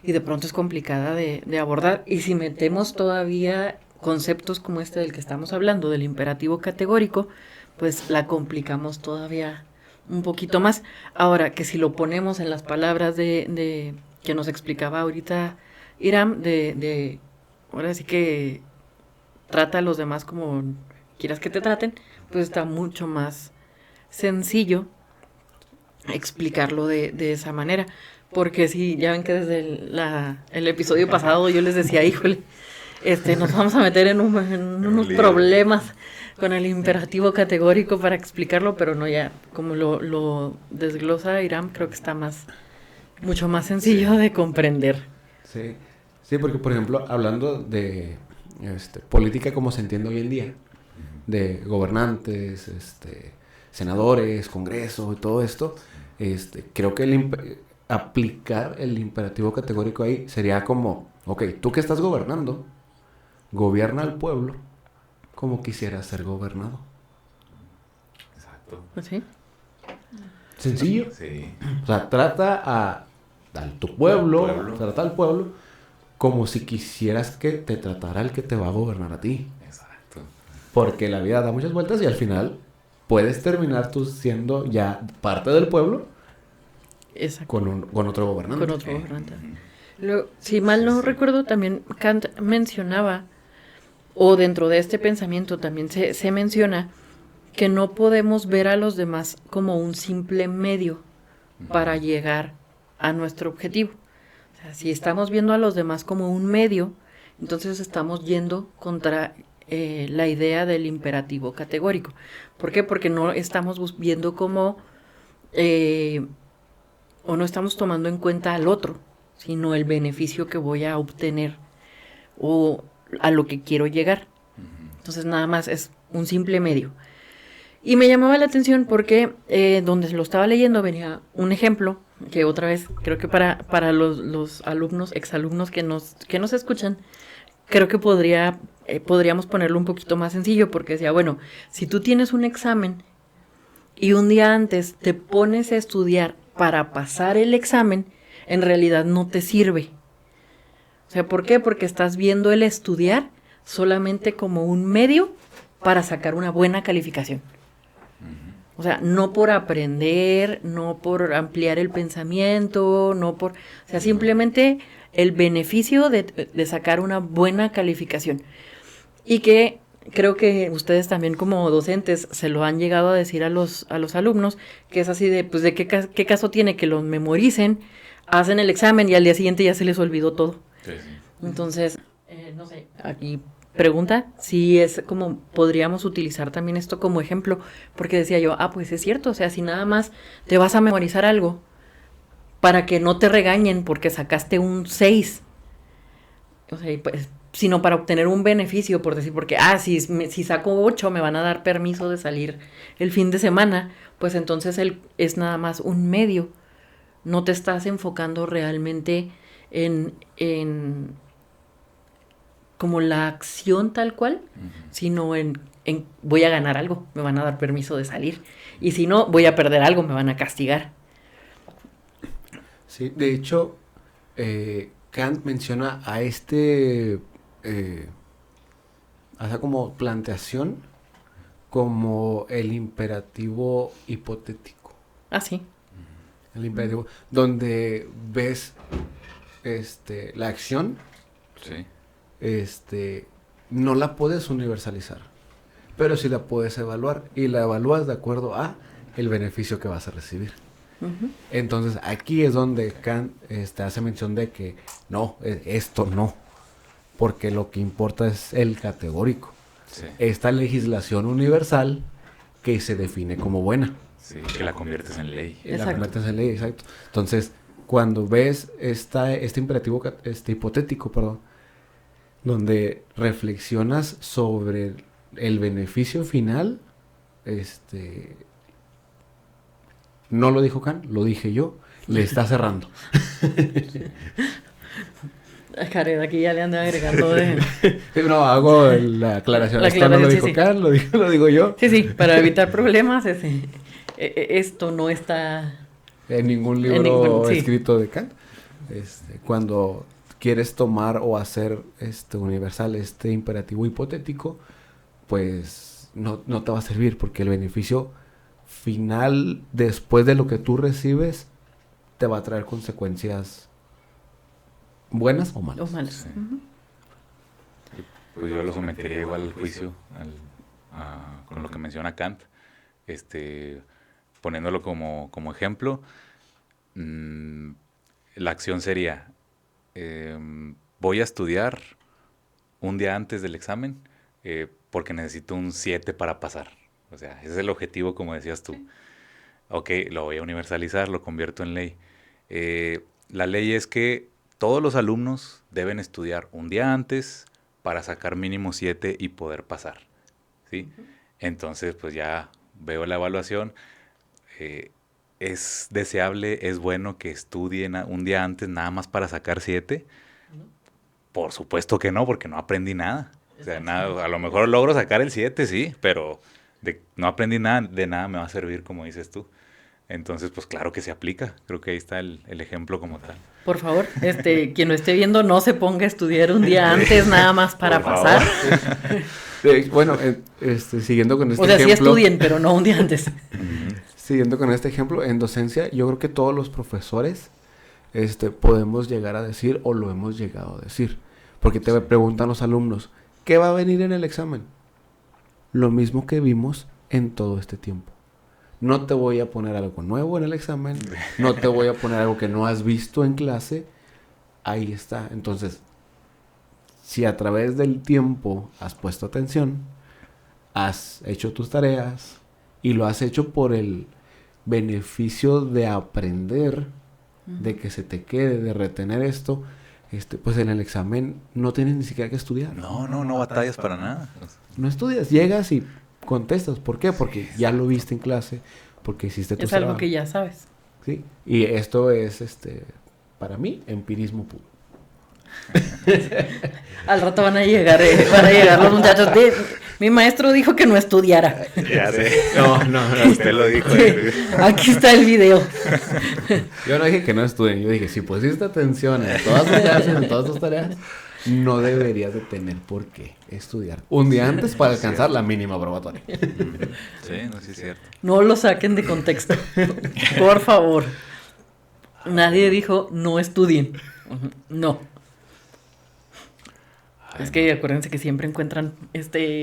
y de pronto es complicada de abordar. Y si metemos todavía conceptos como este del que estamos hablando, del imperativo categórico, pues la complicamos todavía un poquito más. Ahora, que si lo ponemos en las palabras de que nos explicaba ahorita Iram, ahora sí que trata a los demás como quieras que te traten, pues está mucho más sencillo explicarlo de esa manera. Porque sí, ya ven que desde el episodio pasado yo les decía, híjole, nos vamos a meter en unos problemas con el imperativo categórico para explicarlo, pero no, ya, como lo desglosa Iram, creo que está mucho más sencillo de comprender. Sí, sí, porque por ejemplo, hablando de política como se entiende hoy en día, de gobernantes, senadores, congreso y todo esto, creo que aplicar el imperativo categórico ahí sería como, ok, tú que estás gobernando, gobierna al pueblo como quisieras ser gobernado. Exacto. ¿Pues sí? Sencillo. Sí. O sea, trata a tu pueblo, trata al pueblo como si quisieras que te tratara el que te va a gobernar a ti. Exacto. Porque la vida da muchas vueltas y al final puedes terminar tú siendo ya parte del pueblo. Exacto. Con otro gobernante. Con otro gobernante. Si mal no recuerdo, también Kant mencionaba, o dentro de este pensamiento también se menciona, que no podemos ver a los demás como un simple medio para llegar a nuestro objetivo. O sea, si estamos viendo a los demás como un medio, entonces estamos yendo contra la idea del imperativo categórico. ¿Por qué? Porque no estamos viendo como... o no estamos tomando en cuenta al otro, sino el beneficio que voy a obtener o a lo que quiero llegar. Entonces nada más es un simple medio. Y me llamaba la atención porque donde lo estaba leyendo venía un ejemplo que otra vez creo que para los alumnos, exalumnos que nos escuchan, creo que podríamos ponerlo un poquito más sencillo, porque decía, bueno, si tú tienes un examen y un día antes te pones a estudiar para pasar el examen, en realidad no te sirve. O sea, ¿por qué? Porque estás viendo el estudiar solamente como un medio para sacar una buena calificación. O sea, no por aprender, no por ampliar el pensamiento, o sea, simplemente el beneficio de sacar una buena calificación. Y que creo que ustedes también como docentes se lo han llegado a decir a los alumnos, que es así de, pues, de qué caso tiene que los memoricen, hacen el examen y al día siguiente ya se les olvidó todo. Sí. Entonces, no sé, aquí pregunta si es como podríamos utilizar también esto como ejemplo, porque decía yo, pues es cierto, o sea, si nada más te vas a memorizar algo para que no te regañen porque sacaste un 6, o sea, pues, sino para obtener un beneficio, por decir, porque, si saco 8 me van a dar permiso de salir el fin de semana, pues entonces es nada más un medio, no te estás enfocando realmente en como la acción tal cual, sino en voy a ganar algo, me van a dar permiso de salir, y si no, voy a perder algo, me van a castigar. Sí, de hecho, Kant menciona a hace como planteación como el imperativo hipotético. Ah, sí. El imperativo, donde ves la acción, sí. No la puedes universalizar, pero sí la puedes evaluar, y la evalúas de acuerdo a el beneficio que vas a recibir. Uh-huh. Entonces aquí es donde Kant hace mención de que no, esto no, porque lo que importa es el categórico. Sí. Esta legislación universal que se define como buena. Sí, que la conviertes en ley. La conviertes en ley, exacto. Entonces, cuando ves este imperativo hipotético, donde reflexionas sobre el beneficio final. No lo dijo Kant, lo dije yo. Le está cerrando. Jared, aquí ya le anda agregando de... No, hago la aclaración. Esto no lo dijo Kant, lo digo yo. Sí, para evitar problemas, esto no está... En ningún libro escrito de Kant. Cuando quieres tomar o hacer universal este imperativo hipotético, pues no te va a servir, porque el beneficio final, después de lo que tú recibes, te va a traer consecuencias buenas o malas. Sí. Uh-huh. Pues yo lo sometería igual al juicio, con lo que menciona Kant, poniéndolo como ejemplo. La acción sería, voy a estudiar un día antes del examen porque necesito un 7 para pasar. O sea, ese es el objetivo, como decías tú. Ok, lo voy a universalizar, lo convierto en ley. La ley es que todos los alumnos deben estudiar un día antes para sacar mínimo 7 y poder pasar, ¿sí? Uh-huh. Entonces, pues ya veo la evaluación. ¿Es deseable, es bueno que estudien un día antes nada más para sacar 7? Uh-huh. Por supuesto que no, porque no aprendí nada. O sea, nada, a lo mejor logro sacar el 7, sí, pero no aprendí nada, de nada me va a servir, como dices tú. Entonces, pues claro que se aplica. Creo que ahí está el ejemplo como tal. Por favor, quien lo esté viendo, no se ponga a estudiar un día antes nada más para pasar. Bueno, siguiendo con este ejemplo... O sea, sí estudien, pero no un día antes. Siguiendo con este ejemplo, en docencia, yo creo que todos los profesores podemos llegar a decir, o lo hemos llegado a decir. Porque te preguntan los alumnos, ¿qué va a venir en el examen? Lo mismo que vimos en todo este tiempo. No te voy a poner algo nuevo en el examen, no te voy a poner algo que no has visto en clase. Ahí está. Entonces, si a través del tiempo has puesto atención, has hecho tus tareas y lo has hecho por el beneficio de aprender, de que se te quede, de retener esto, pues en el examen no tienes ni siquiera que estudiar. No batallas para nada. No estudias, llegas y contestas. ¿Por qué? Porque ya lo viste en clase, porque hiciste tu trabajo. Es algo que ya sabes. Sí, y esto es, para mí, empirismo puro. Al rato van a llegar los muchachos. Mi maestro dijo que no estudiara. Ya sé. No, usted lo dijo. Sí, aquí está el video. Yo no dije que no estudien, yo dije, si pusiste atención en todas tus clases, en todas tus tareas, no deberías de tener por qué estudiar un día antes para alcanzar la mínima probatoria. Sí, sí es cierto. No lo saquen de contexto, por favor. Nadie dijo no estudien. No. Es que acuérdense que siempre encuentran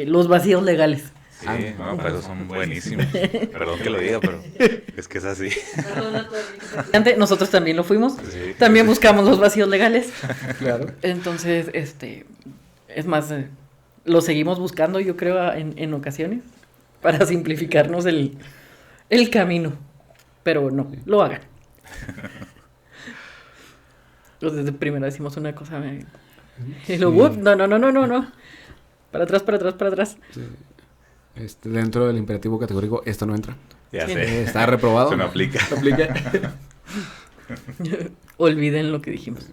los vacíos legales. Sí, pero esos son buenísimos. Perdón que lo diga, pero es que es así. Nosotros también lo fuimos. Sí. También buscamos los vacíos legales. Claro. Entonces, es más, lo seguimos buscando, yo creo, en ocasiones, para simplificarnos el camino. Pero no, lo hagan. Entonces, de primera decimos una cosa, y luego, no. Para atrás. Sí. Dentro del imperativo categórico, esto no entra. Ya sé. Está reprobado. Eso no aplica. No aplica. Olviden lo que dijimos.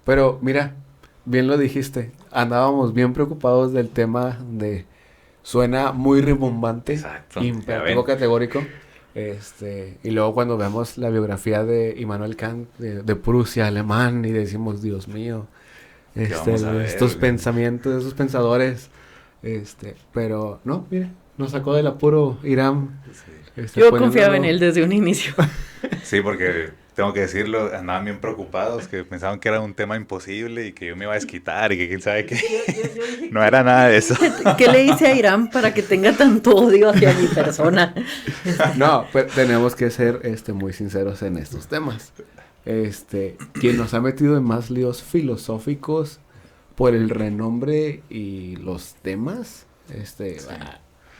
Pero mira, bien lo dijiste. Andábamos bien preocupados del tema de... Suena muy rimbombante. Exacto. Imperativo categórico. Y luego cuando vemos la biografía de Immanuel Kant, de Prusia, alemán, y decimos, Dios mío, estos pensamientos, esos pensadores, pero no, mire, nos sacó del apuro Irán. Sí. Yo confiaba en él desde un inicio. Sí, porque tengo que decirlo, andaban bien preocupados, que pensaban que era un tema imposible y que yo me iba a desquitar y que quién sabe qué. No era nada de eso. ¿Qué le hice a Irán para que tenga tanto odio hacia mi persona? No, pues tenemos que ser muy sinceros en estos temas. Quien nos ha metido en más líos filosóficos por el renombre y los temas,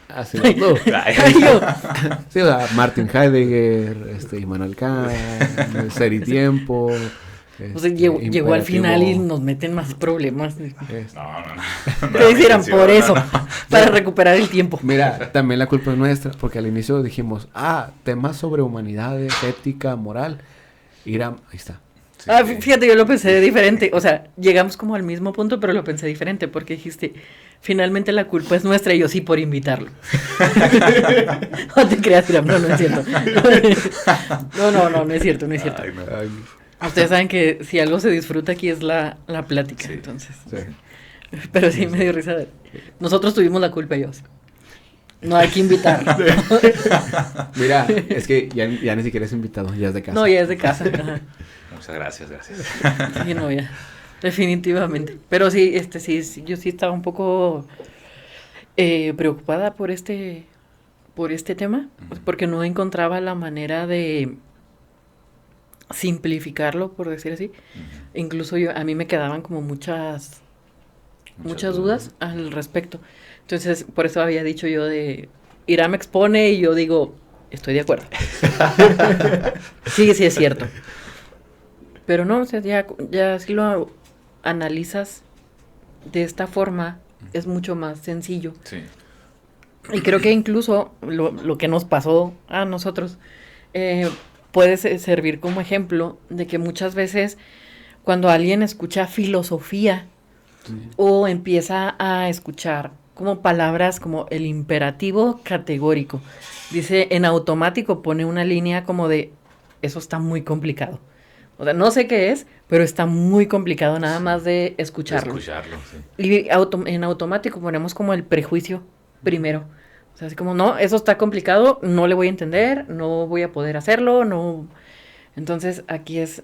así no. Sí, o sea, Martin Heidegger, Immanuel Kant, Ser y Tiempo, O sea, llegó al final y nos meten más problemas. No. Te dijeran por eso, para recuperar el tiempo. Mira, también la culpa es nuestra, porque al inicio dijimos, temas sobre humanidades, ética, moral. Iram, ahí está. Sí. Fíjate, yo lo pensé diferente. O sea, llegamos como al mismo punto, pero lo pensé diferente, porque dijiste, finalmente la culpa es nuestra y yo sí por invitarlo. No te creas, Iram, no es cierto. No es cierto, no es cierto. Ay, no. Ay, Ustedes saben que si algo se disfruta aquí es la plática, Sí. entonces. sí. Pero sí me dio risa. Nosotros tuvimos la culpa, ellos. No hay que invitar. Mira, es que ya ni siquiera es invitado, ya es de casa. No, ya es de casa. Ajá. Muchas gracias. Sí, no, ya. Definitivamente. Pero sí, sí, yo sí estaba un poco preocupada por este tema, pues, porque no encontraba la manera de simplificarlo, por decir así. Incluso a mí me quedaban como muchas dudas al respecto. Entonces, por eso había dicho yo de Iram expone y yo digo, estoy de acuerdo. Sí, es cierto. Pero no, o sea, ya si lo analizas de esta forma, es mucho más sencillo. Sí. Y creo que incluso lo que nos pasó a nosotros puede servir como ejemplo de que muchas veces cuando alguien escucha filosofía o empieza a escuchar como palabras como el imperativo categórico, dice en automático pone una línea como de eso está muy complicado. O sea, no sé qué es, pero está muy complicado nada más de escucharlo. Sí. Y en automático ponemos como el prejuicio primero. O sea, así como, no, eso está complicado, no le voy a entender, no voy a poder hacerlo, no. Entonces, aquí es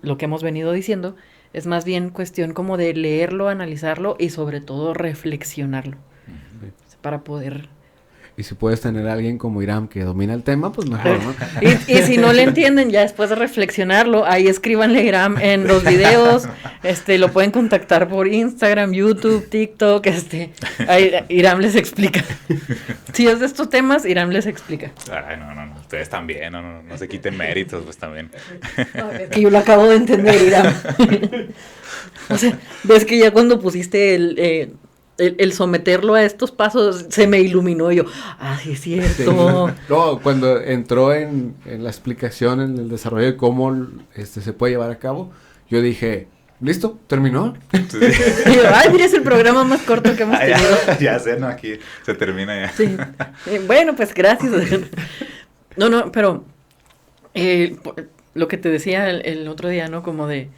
lo que hemos venido diciendo, es más bien cuestión como de leerlo, analizarlo y sobre todo reflexionarlo. Para poder... Y si puedes tener a alguien como Iram que domina el tema, pues mejor, ¿no? Y si no le entienden, ya después de reflexionarlo, ahí escríbanle a Iram en los videos, lo pueden contactar por Instagram, YouTube, TikTok, ahí Iram les explica. Si es de estos temas, Iram les explica. Ay, no, ustedes también, no se quiten méritos, pues también. No, es que yo lo acabo de entender, Iram. O sea, ves que ya cuando pusiste el someterlo a estos pasos se me iluminó y yo, sí es cierto. Sí. No, cuando entró en la explicación, en el desarrollo de cómo se puede llevar a cabo, yo dije, ¿listo? ¿Terminó? Sí. Y yo, mira, es el programa más corto que hemos tenido. Ya sé, ¿no? Aquí se termina ya. Sí. Bueno, pues gracias. No, pero lo que te decía el otro día, ¿no? Como de...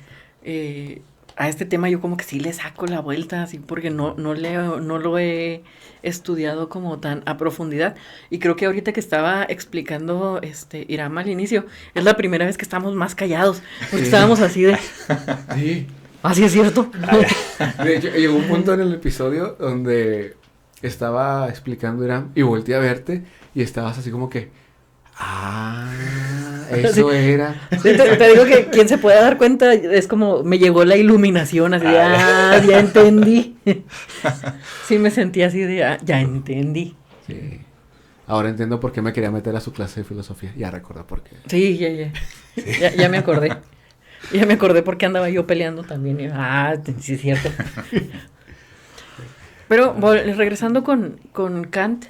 a este tema yo como que sí le saco la vuelta, así porque no lo he estudiado como tan a profundidad. Y creo que ahorita que estaba explicando Iram al inicio, es la primera vez que estamos más callados, porque estábamos así de... Sí. Sí es cierto. De hecho, llegó un punto en el episodio donde estaba explicando Iram y volteé a verte y estabas así como que... eso Sí. era. Sí, te digo que quien se pueda dar cuenta es como me llegó la iluminación, así de, ya entendí. Sí me sentí así de, ya entendí. Sí. Ahora entiendo por qué me quería meter a su clase de filosofía. Ya recuerdo por qué. Sí, ya me acordé. Ya me acordé porque andaba yo peleando también. Y, sí es cierto. Pero regresando con Kant,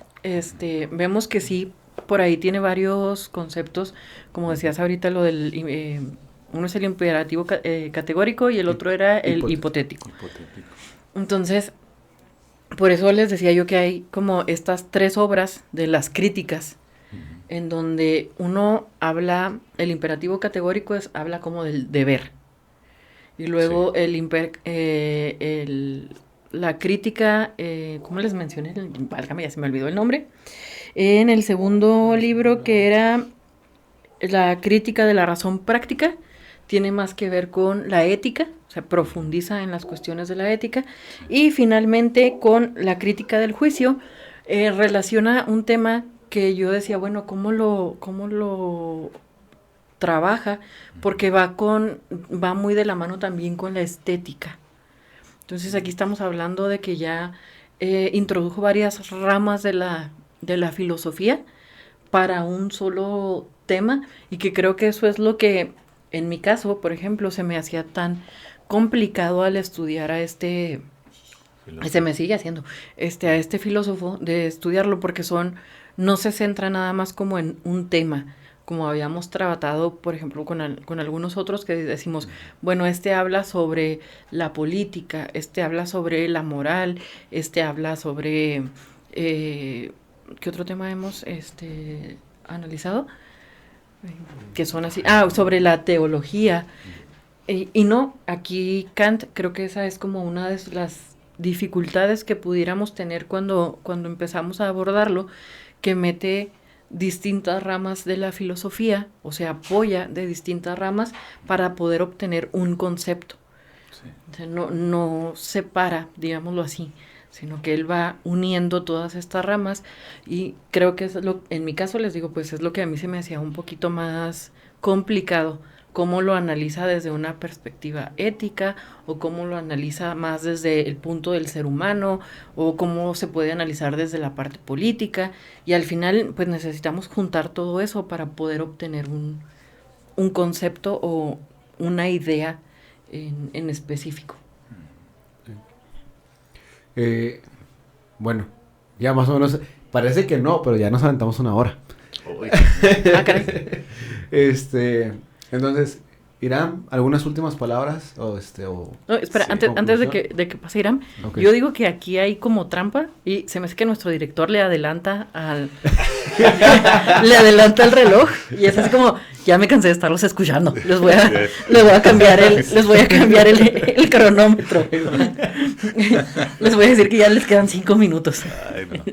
vemos que sí, por ahí tiene varios conceptos, como decías ahorita, lo del... uno es el imperativo categórico y el otro era el hipotético. Entonces, por eso les decía yo que hay como estas tres obras de las críticas, en donde uno habla, el imperativo categórico habla como del deber. Y luego la crítica, ¿cómo les mencioné? Válgame, ya se me olvidó el nombre. En el segundo libro, que era la crítica de la razón práctica, tiene más que ver con la ética, o sea, profundiza en las cuestiones de la ética. Y finalmente, con la crítica del juicio, relaciona un tema que yo decía, bueno, ¿cómo lo trabaja? Porque va muy de la mano también con la estética. Entonces aquí estamos hablando de que ya introdujo varias ramas de la filosofía para un solo tema, y que creo que eso es lo que en mi caso, por ejemplo, se me hacía tan complicado al estudiar a se me sigue haciendo, a este filósofo, de estudiarlo, porque no se centra nada más como en un tema, como habíamos tratado, por ejemplo, con algunos otros que decimos, bueno, habla sobre la política, habla sobre la moral, habla sobre, ¿qué otro tema hemos analizado? Que son así, sobre la teología, y no, aquí Kant, creo que esa es como una de las dificultades que pudiéramos tener cuando empezamos a abordarlo, que mete distintas ramas de la filosofía, o sea, apoya de distintas ramas para poder obtener un concepto. Sí. O sea, no separa, digámoslo así, sino que él va uniendo todas estas ramas, y creo que en mi caso les digo, pues es lo que a mí se me hacía un poquito más complicado, cómo lo analiza desde una perspectiva ética, o cómo lo analiza más desde el punto del ser humano, o cómo se puede analizar desde la parte política, y al final pues necesitamos juntar todo eso para poder obtener un concepto o una idea en específico. Bueno, ya más o menos, parece que no, pero ya nos aventamos 1 hora. Caray. Entonces, Irán, ¿algunas últimas palabras? No, espera, sí, antes de que pase Irán, okay. Yo digo que aquí hay como trampa, y se me hace que nuestro director le adelanta le adelanta el reloj, y es así como, ya me cansé de estarlos escuchando, les voy a cambiar el cronómetro. Les voy a decir que ya les quedan 5 minutos. Ay, no.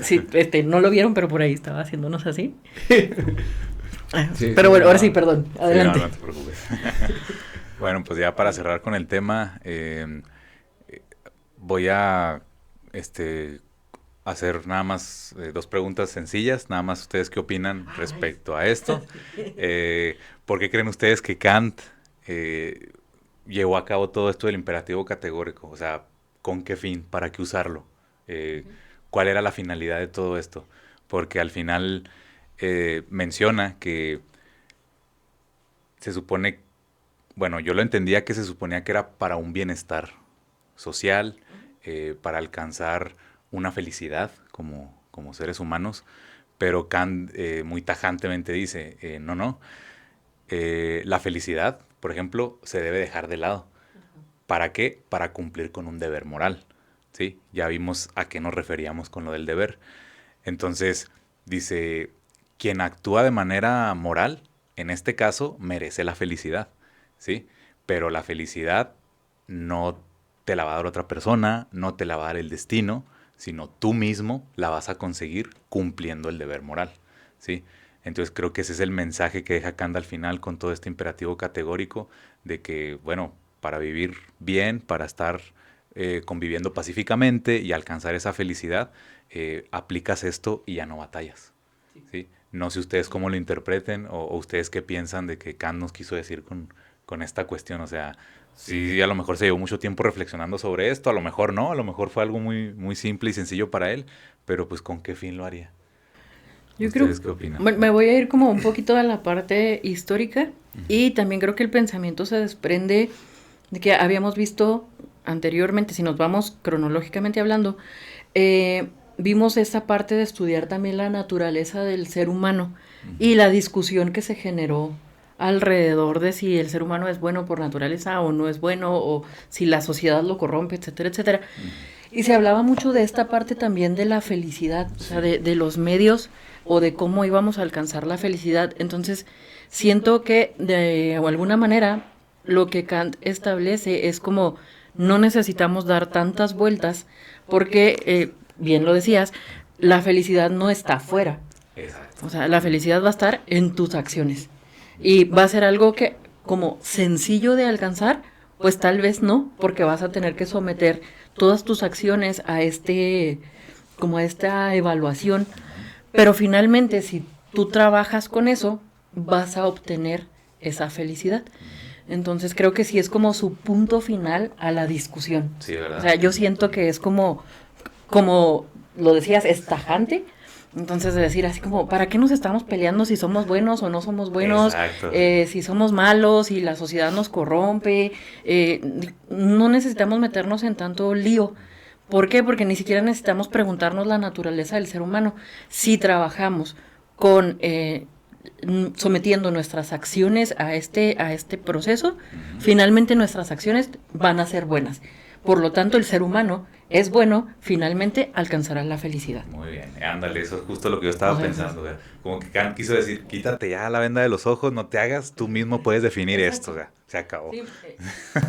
Sí, no lo vieron, pero por ahí estaba haciéndonos así. Sí, pero bueno, ahora sí, perdón, adelante. Sí, no te preocupes. Bueno, pues ya para cerrar con el tema, voy a hacer nada más 2 preguntas sencillas, nada más ustedes qué opinan respecto a esto. ¿Por qué creen ustedes que Kant llevó a cabo todo esto del imperativo categórico? O sea, ¿con qué fin? ¿Para qué usarlo? ¿Cuál era la finalidad de todo esto? Porque al final menciona que se supone, bueno, yo lo entendía que se suponía que era para un bienestar social, para alcanzar una felicidad como seres humanos, pero Kant muy tajantemente dice, no, la felicidad, por ejemplo, se debe dejar de lado. ¿Para qué? Para cumplir con un deber moral, ¿sí? Ya vimos a qué nos referíamos con lo del deber. Entonces, dice, quien actúa de manera moral, en este caso, merece la felicidad, ¿sí? Pero la felicidad no te la va a dar otra persona, no te la va a dar el destino, sino tú mismo la vas a conseguir cumpliendo el deber moral, ¿sí? Entonces creo que ese es el mensaje que deja Kant al final con todo este imperativo categórico de que, bueno, para vivir bien, para estar conviviendo pacíficamente y alcanzar esa felicidad, aplicas esto y ya no batallas, ¿sí? No sé ustedes cómo lo interpreten o ustedes qué piensan de que Kant nos quiso decir con esta cuestión. O sea, sí, a lo mejor se llevó mucho tiempo reflexionando sobre esto, a lo mejor no, a lo mejor fue algo muy, muy simple y sencillo para él, pero pues ¿con qué fin lo haría? Yo creo, ¿qué opinan? Me voy a ir como un poquito a la parte histórica, y también creo que el pensamiento se desprende de que habíamos visto anteriormente, si nos vamos cronológicamente hablando, vimos esta parte de estudiar también la naturaleza del ser humano y la discusión que se generó alrededor de si el ser humano es bueno por naturaleza o no es bueno, o si la sociedad lo corrompe, etcétera, etcétera. Y se hablaba mucho de esta parte también de la felicidad, o sea, de los medios o de cómo íbamos a alcanzar la felicidad. Entonces, siento que de alguna manera lo que Kant establece es como no necesitamos dar tantas vueltas porque, bien lo decías, la felicidad no está afuera. Exacto. O sea, la felicidad va a estar en tus acciones. Y va a ser algo que, como sencillo de alcanzar, pues tal vez no, porque vas a tener que someter todas tus acciones a como a esta evaluación. Pero finalmente, si tú trabajas con eso, vas a obtener esa felicidad. Entonces creo que sí es como su punto final a la discusión. Sí, ¿verdad? O sea, yo siento que es como lo decías, es tajante, Entonces, de decir así como, ¿para qué nos estamos peleando si somos buenos o no somos buenos? Exacto. Si somos malos, si la sociedad nos corrompe. No necesitamos meternos en tanto lío. ¿Por qué? Porque ni siquiera necesitamos preguntarnos la naturaleza del ser humano. Si trabajamos con sometiendo nuestras acciones a este proceso, finalmente nuestras acciones van a ser buenas. Por lo tanto, el ser humano es bueno, finalmente alcanzará la felicidad. Muy bien, ándale, eso es justo lo que yo estaba pensando. ¿Verdad? Como que Kant quiso decir, quítate ya la venda de los ojos, no te hagas, tú mismo puedes definir esto, ¿verdad? Se acabó. Sí,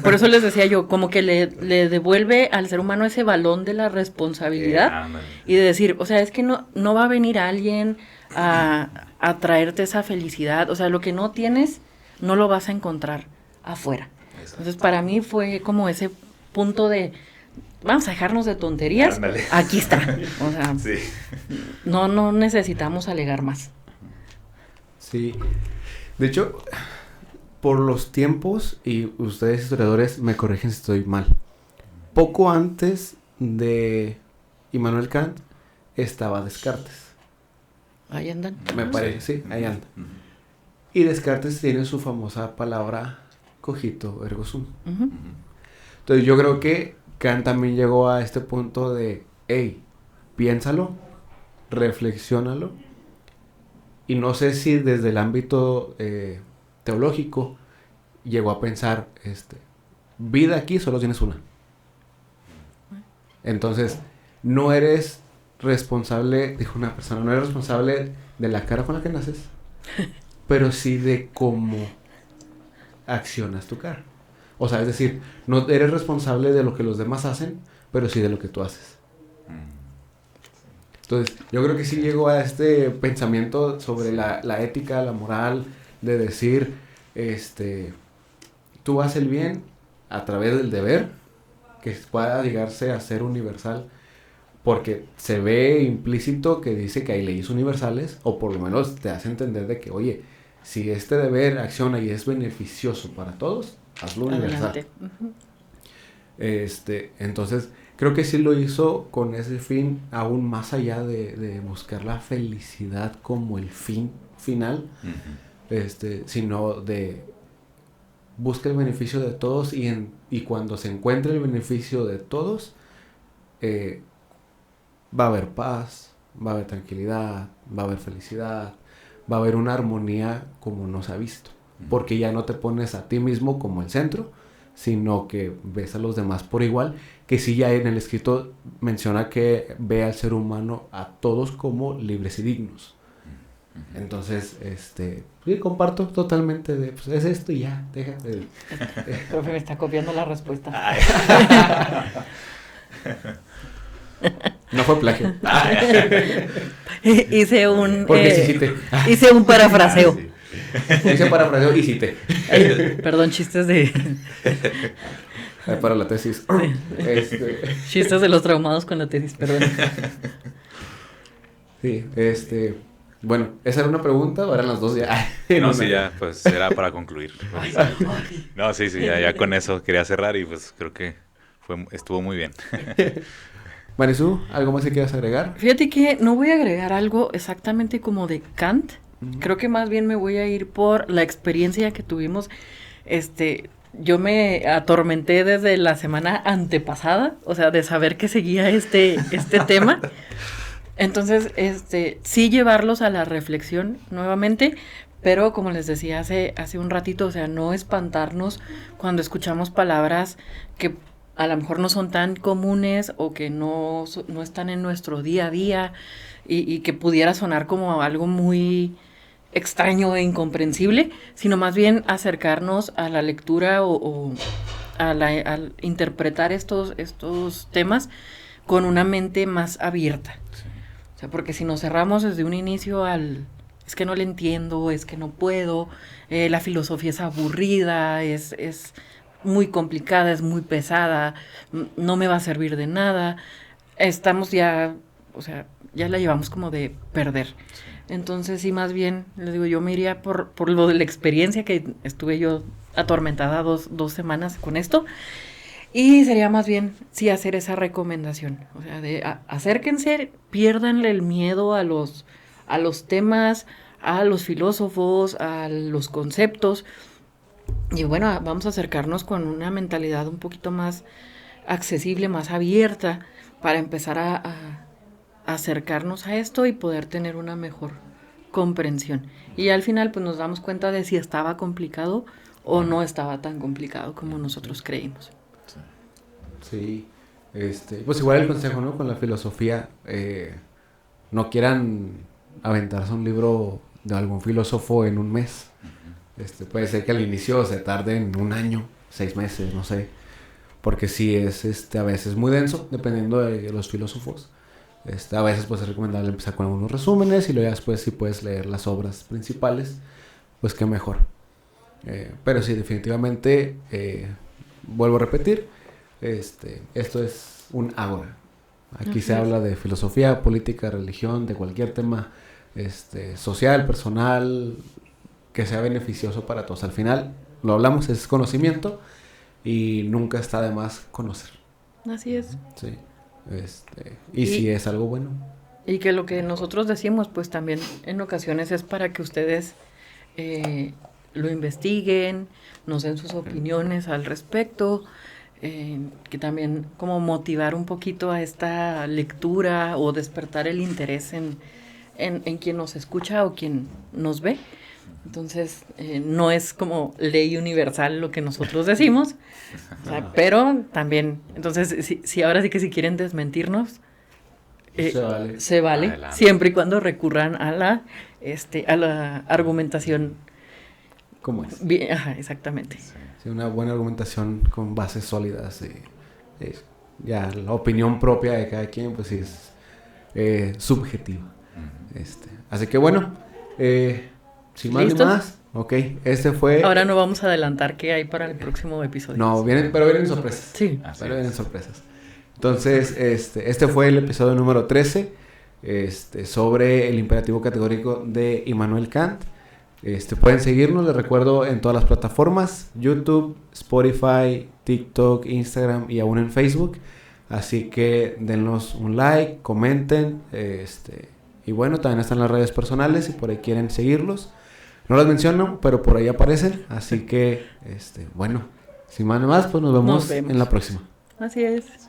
por eso les decía yo, como que le devuelve al ser humano ese balón de la responsabilidad y de decir, o sea, es que no va a venir alguien a traerte esa felicidad, o sea, lo que no tienes, no lo vas a encontrar afuera. Entonces, para mí fue como ese punto de, vamos a dejarnos de tonterías, ándale. Aquí está, o sea, sí. no necesitamos alegar más. Sí, de hecho, por los tiempos, y ustedes historiadores me corrigen si estoy mal, poco antes de Immanuel Kant estaba Descartes. Ahí andan. Me parece, sí, ahí andan. Y Descartes tiene su famosa palabra cogito ergo sum. Entonces yo creo que Kant también llegó a este punto de, hey, piénsalo, reflexiónalo, y no sé si desde el ámbito teológico llegó a pensar, vida aquí solo tienes una. Entonces, no eres responsable, dijo una persona, no eres responsable de la cara con la que naces, pero sí de cómo accionas tu cara. O sea, es decir, no eres responsable de lo que los demás hacen, pero sí de lo que tú haces. Entonces, yo creo que sí llegó a este pensamiento sobre la ética, la moral, de decir, tú haces el bien a través del deber, que pueda llegarse a ser universal, porque se ve implícito que dice que hay leyes universales, o por lo menos te hace entender de que, oye, si este deber acciona y es beneficioso para todos, hazlo universal. Entonces, creo que sí lo hizo con ese fin, aún más allá de buscar la felicidad como el fin final, sino de busca el beneficio de todos, y cuando se encuentre el beneficio de todos, va a haber paz, va a haber tranquilidad, va a haber felicidad, va a haber una armonía como no se ha visto, porque ya no te pones a ti mismo como el centro, sino que ves a los demás por igual, que sí ya en el escrito menciona que ve al ser humano a todos como libres y dignos. Entonces, sí, comparto totalmente de, pues es esto y ya, déjate. Profe, me está copiando la respuesta. No fue plagio. Hice un... Porque sí cité. Hice un parafraseo. Sí. Hice parafraseo y cité. Perdón, chistes de... Para la tesis. Chistes de los traumados con la tesis, perdón. Sí, bueno, esa era una pregunta, o eran las dos ya. No, sí, ya, pues era para concluir. No, sí, ya con eso quería cerrar y pues creo que estuvo muy bien. Marisú, ¿algo más que quieras agregar? Fíjate que no voy a agregar algo exactamente como de Kant. Creo que más bien me voy a ir por la experiencia que tuvimos. Yo me atormenté desde la semana antepasada, o sea, de saber que seguía este tema. Entonces, sí llevarlos a la reflexión nuevamente, pero como les decía hace un ratito, o sea, no espantarnos cuando escuchamos palabras que a lo mejor no son tan comunes o que no están en nuestro día a día y que pudiera sonar como algo muy extraño e incomprensible, sino más bien acercarnos a la lectura o al interpretar estos temas con una mente más abierta. Sí. O sea, porque si nos cerramos desde un inicio es que no le entiendo, es que no puedo, la filosofía es aburrida, es muy complicada, es muy pesada, no me va a servir de nada, estamos ya, o sea, ya la llevamos como de perder. Entonces, sí, más bien, les digo, yo me iría por lo de la experiencia que estuve yo atormentada dos semanas con esto. Y sería más bien sí hacer esa recomendación, o sea, acérquense, piérdanle el miedo a los temas, a los filósofos, a los conceptos. Y bueno, vamos a acercarnos con una mentalidad un poquito más accesible, más abierta, para empezar a acercarnos a esto y poder tener una mejor comprensión. Y al final pues nos damos cuenta de si estaba complicado o no estaba tan complicado como nosotros creímos. Sí, pues igual el consejo, ¿no? Con la filosofía, no quieran aventarse un libro de algún filósofo en un mes. Puede ser que al inicio se tarde en un año, 6 meses, no sé. Porque sí es a veces muy denso, dependiendo de los filósofos. A veces pues es recomendable empezar con algunos resúmenes y luego ya después si puedes leer las obras principales, pues qué mejor. Pero sí, definitivamente, vuelvo a repetir, esto es un ágora. Aquí se habla de filosofía, política, religión, de cualquier tema social, personal, que sea beneficioso para todos. Al final, lo hablamos, es conocimiento y nunca está de más conocer. Así es. Sí. Y si es algo bueno. Y que lo que nosotros decimos, pues también en ocasiones es para que ustedes lo investiguen, nos den sus opiniones al respecto, que también como motivar un poquito a esta lectura o despertar el interés en quien nos escucha o quien nos ve. Entonces, no es como ley universal lo que nosotros decimos, o sea, pero también, entonces, si ahora sí que si quieren desmentirnos, se vale Adelante. siempre y cuando recurran a la argumentación. ¿Cómo es? Bien, ajá, exactamente. Sí, una buena argumentación con bases sólidas. Ya la opinión propia de cada quien, pues sí es subjetiva. Así que bueno, sin más ni más, ok, fue... Ahora no vamos a adelantar qué hay para el próximo episodio. No, pero vienen sorpresas. Sí. Pero vienen sorpresas. Entonces, este fue el episodio número 13, sobre el imperativo categórico de Immanuel Kant. Pueden seguirnos, les recuerdo, en todas las plataformas, YouTube, Spotify, TikTok, Instagram y aún en Facebook. Así que denos un like, comenten, y bueno, también están las redes personales si por ahí quieren seguirlos. No las menciono, pero por ahí aparecen. Así que, bueno, sin más ni más, pues nos vemos en la próxima. Así es.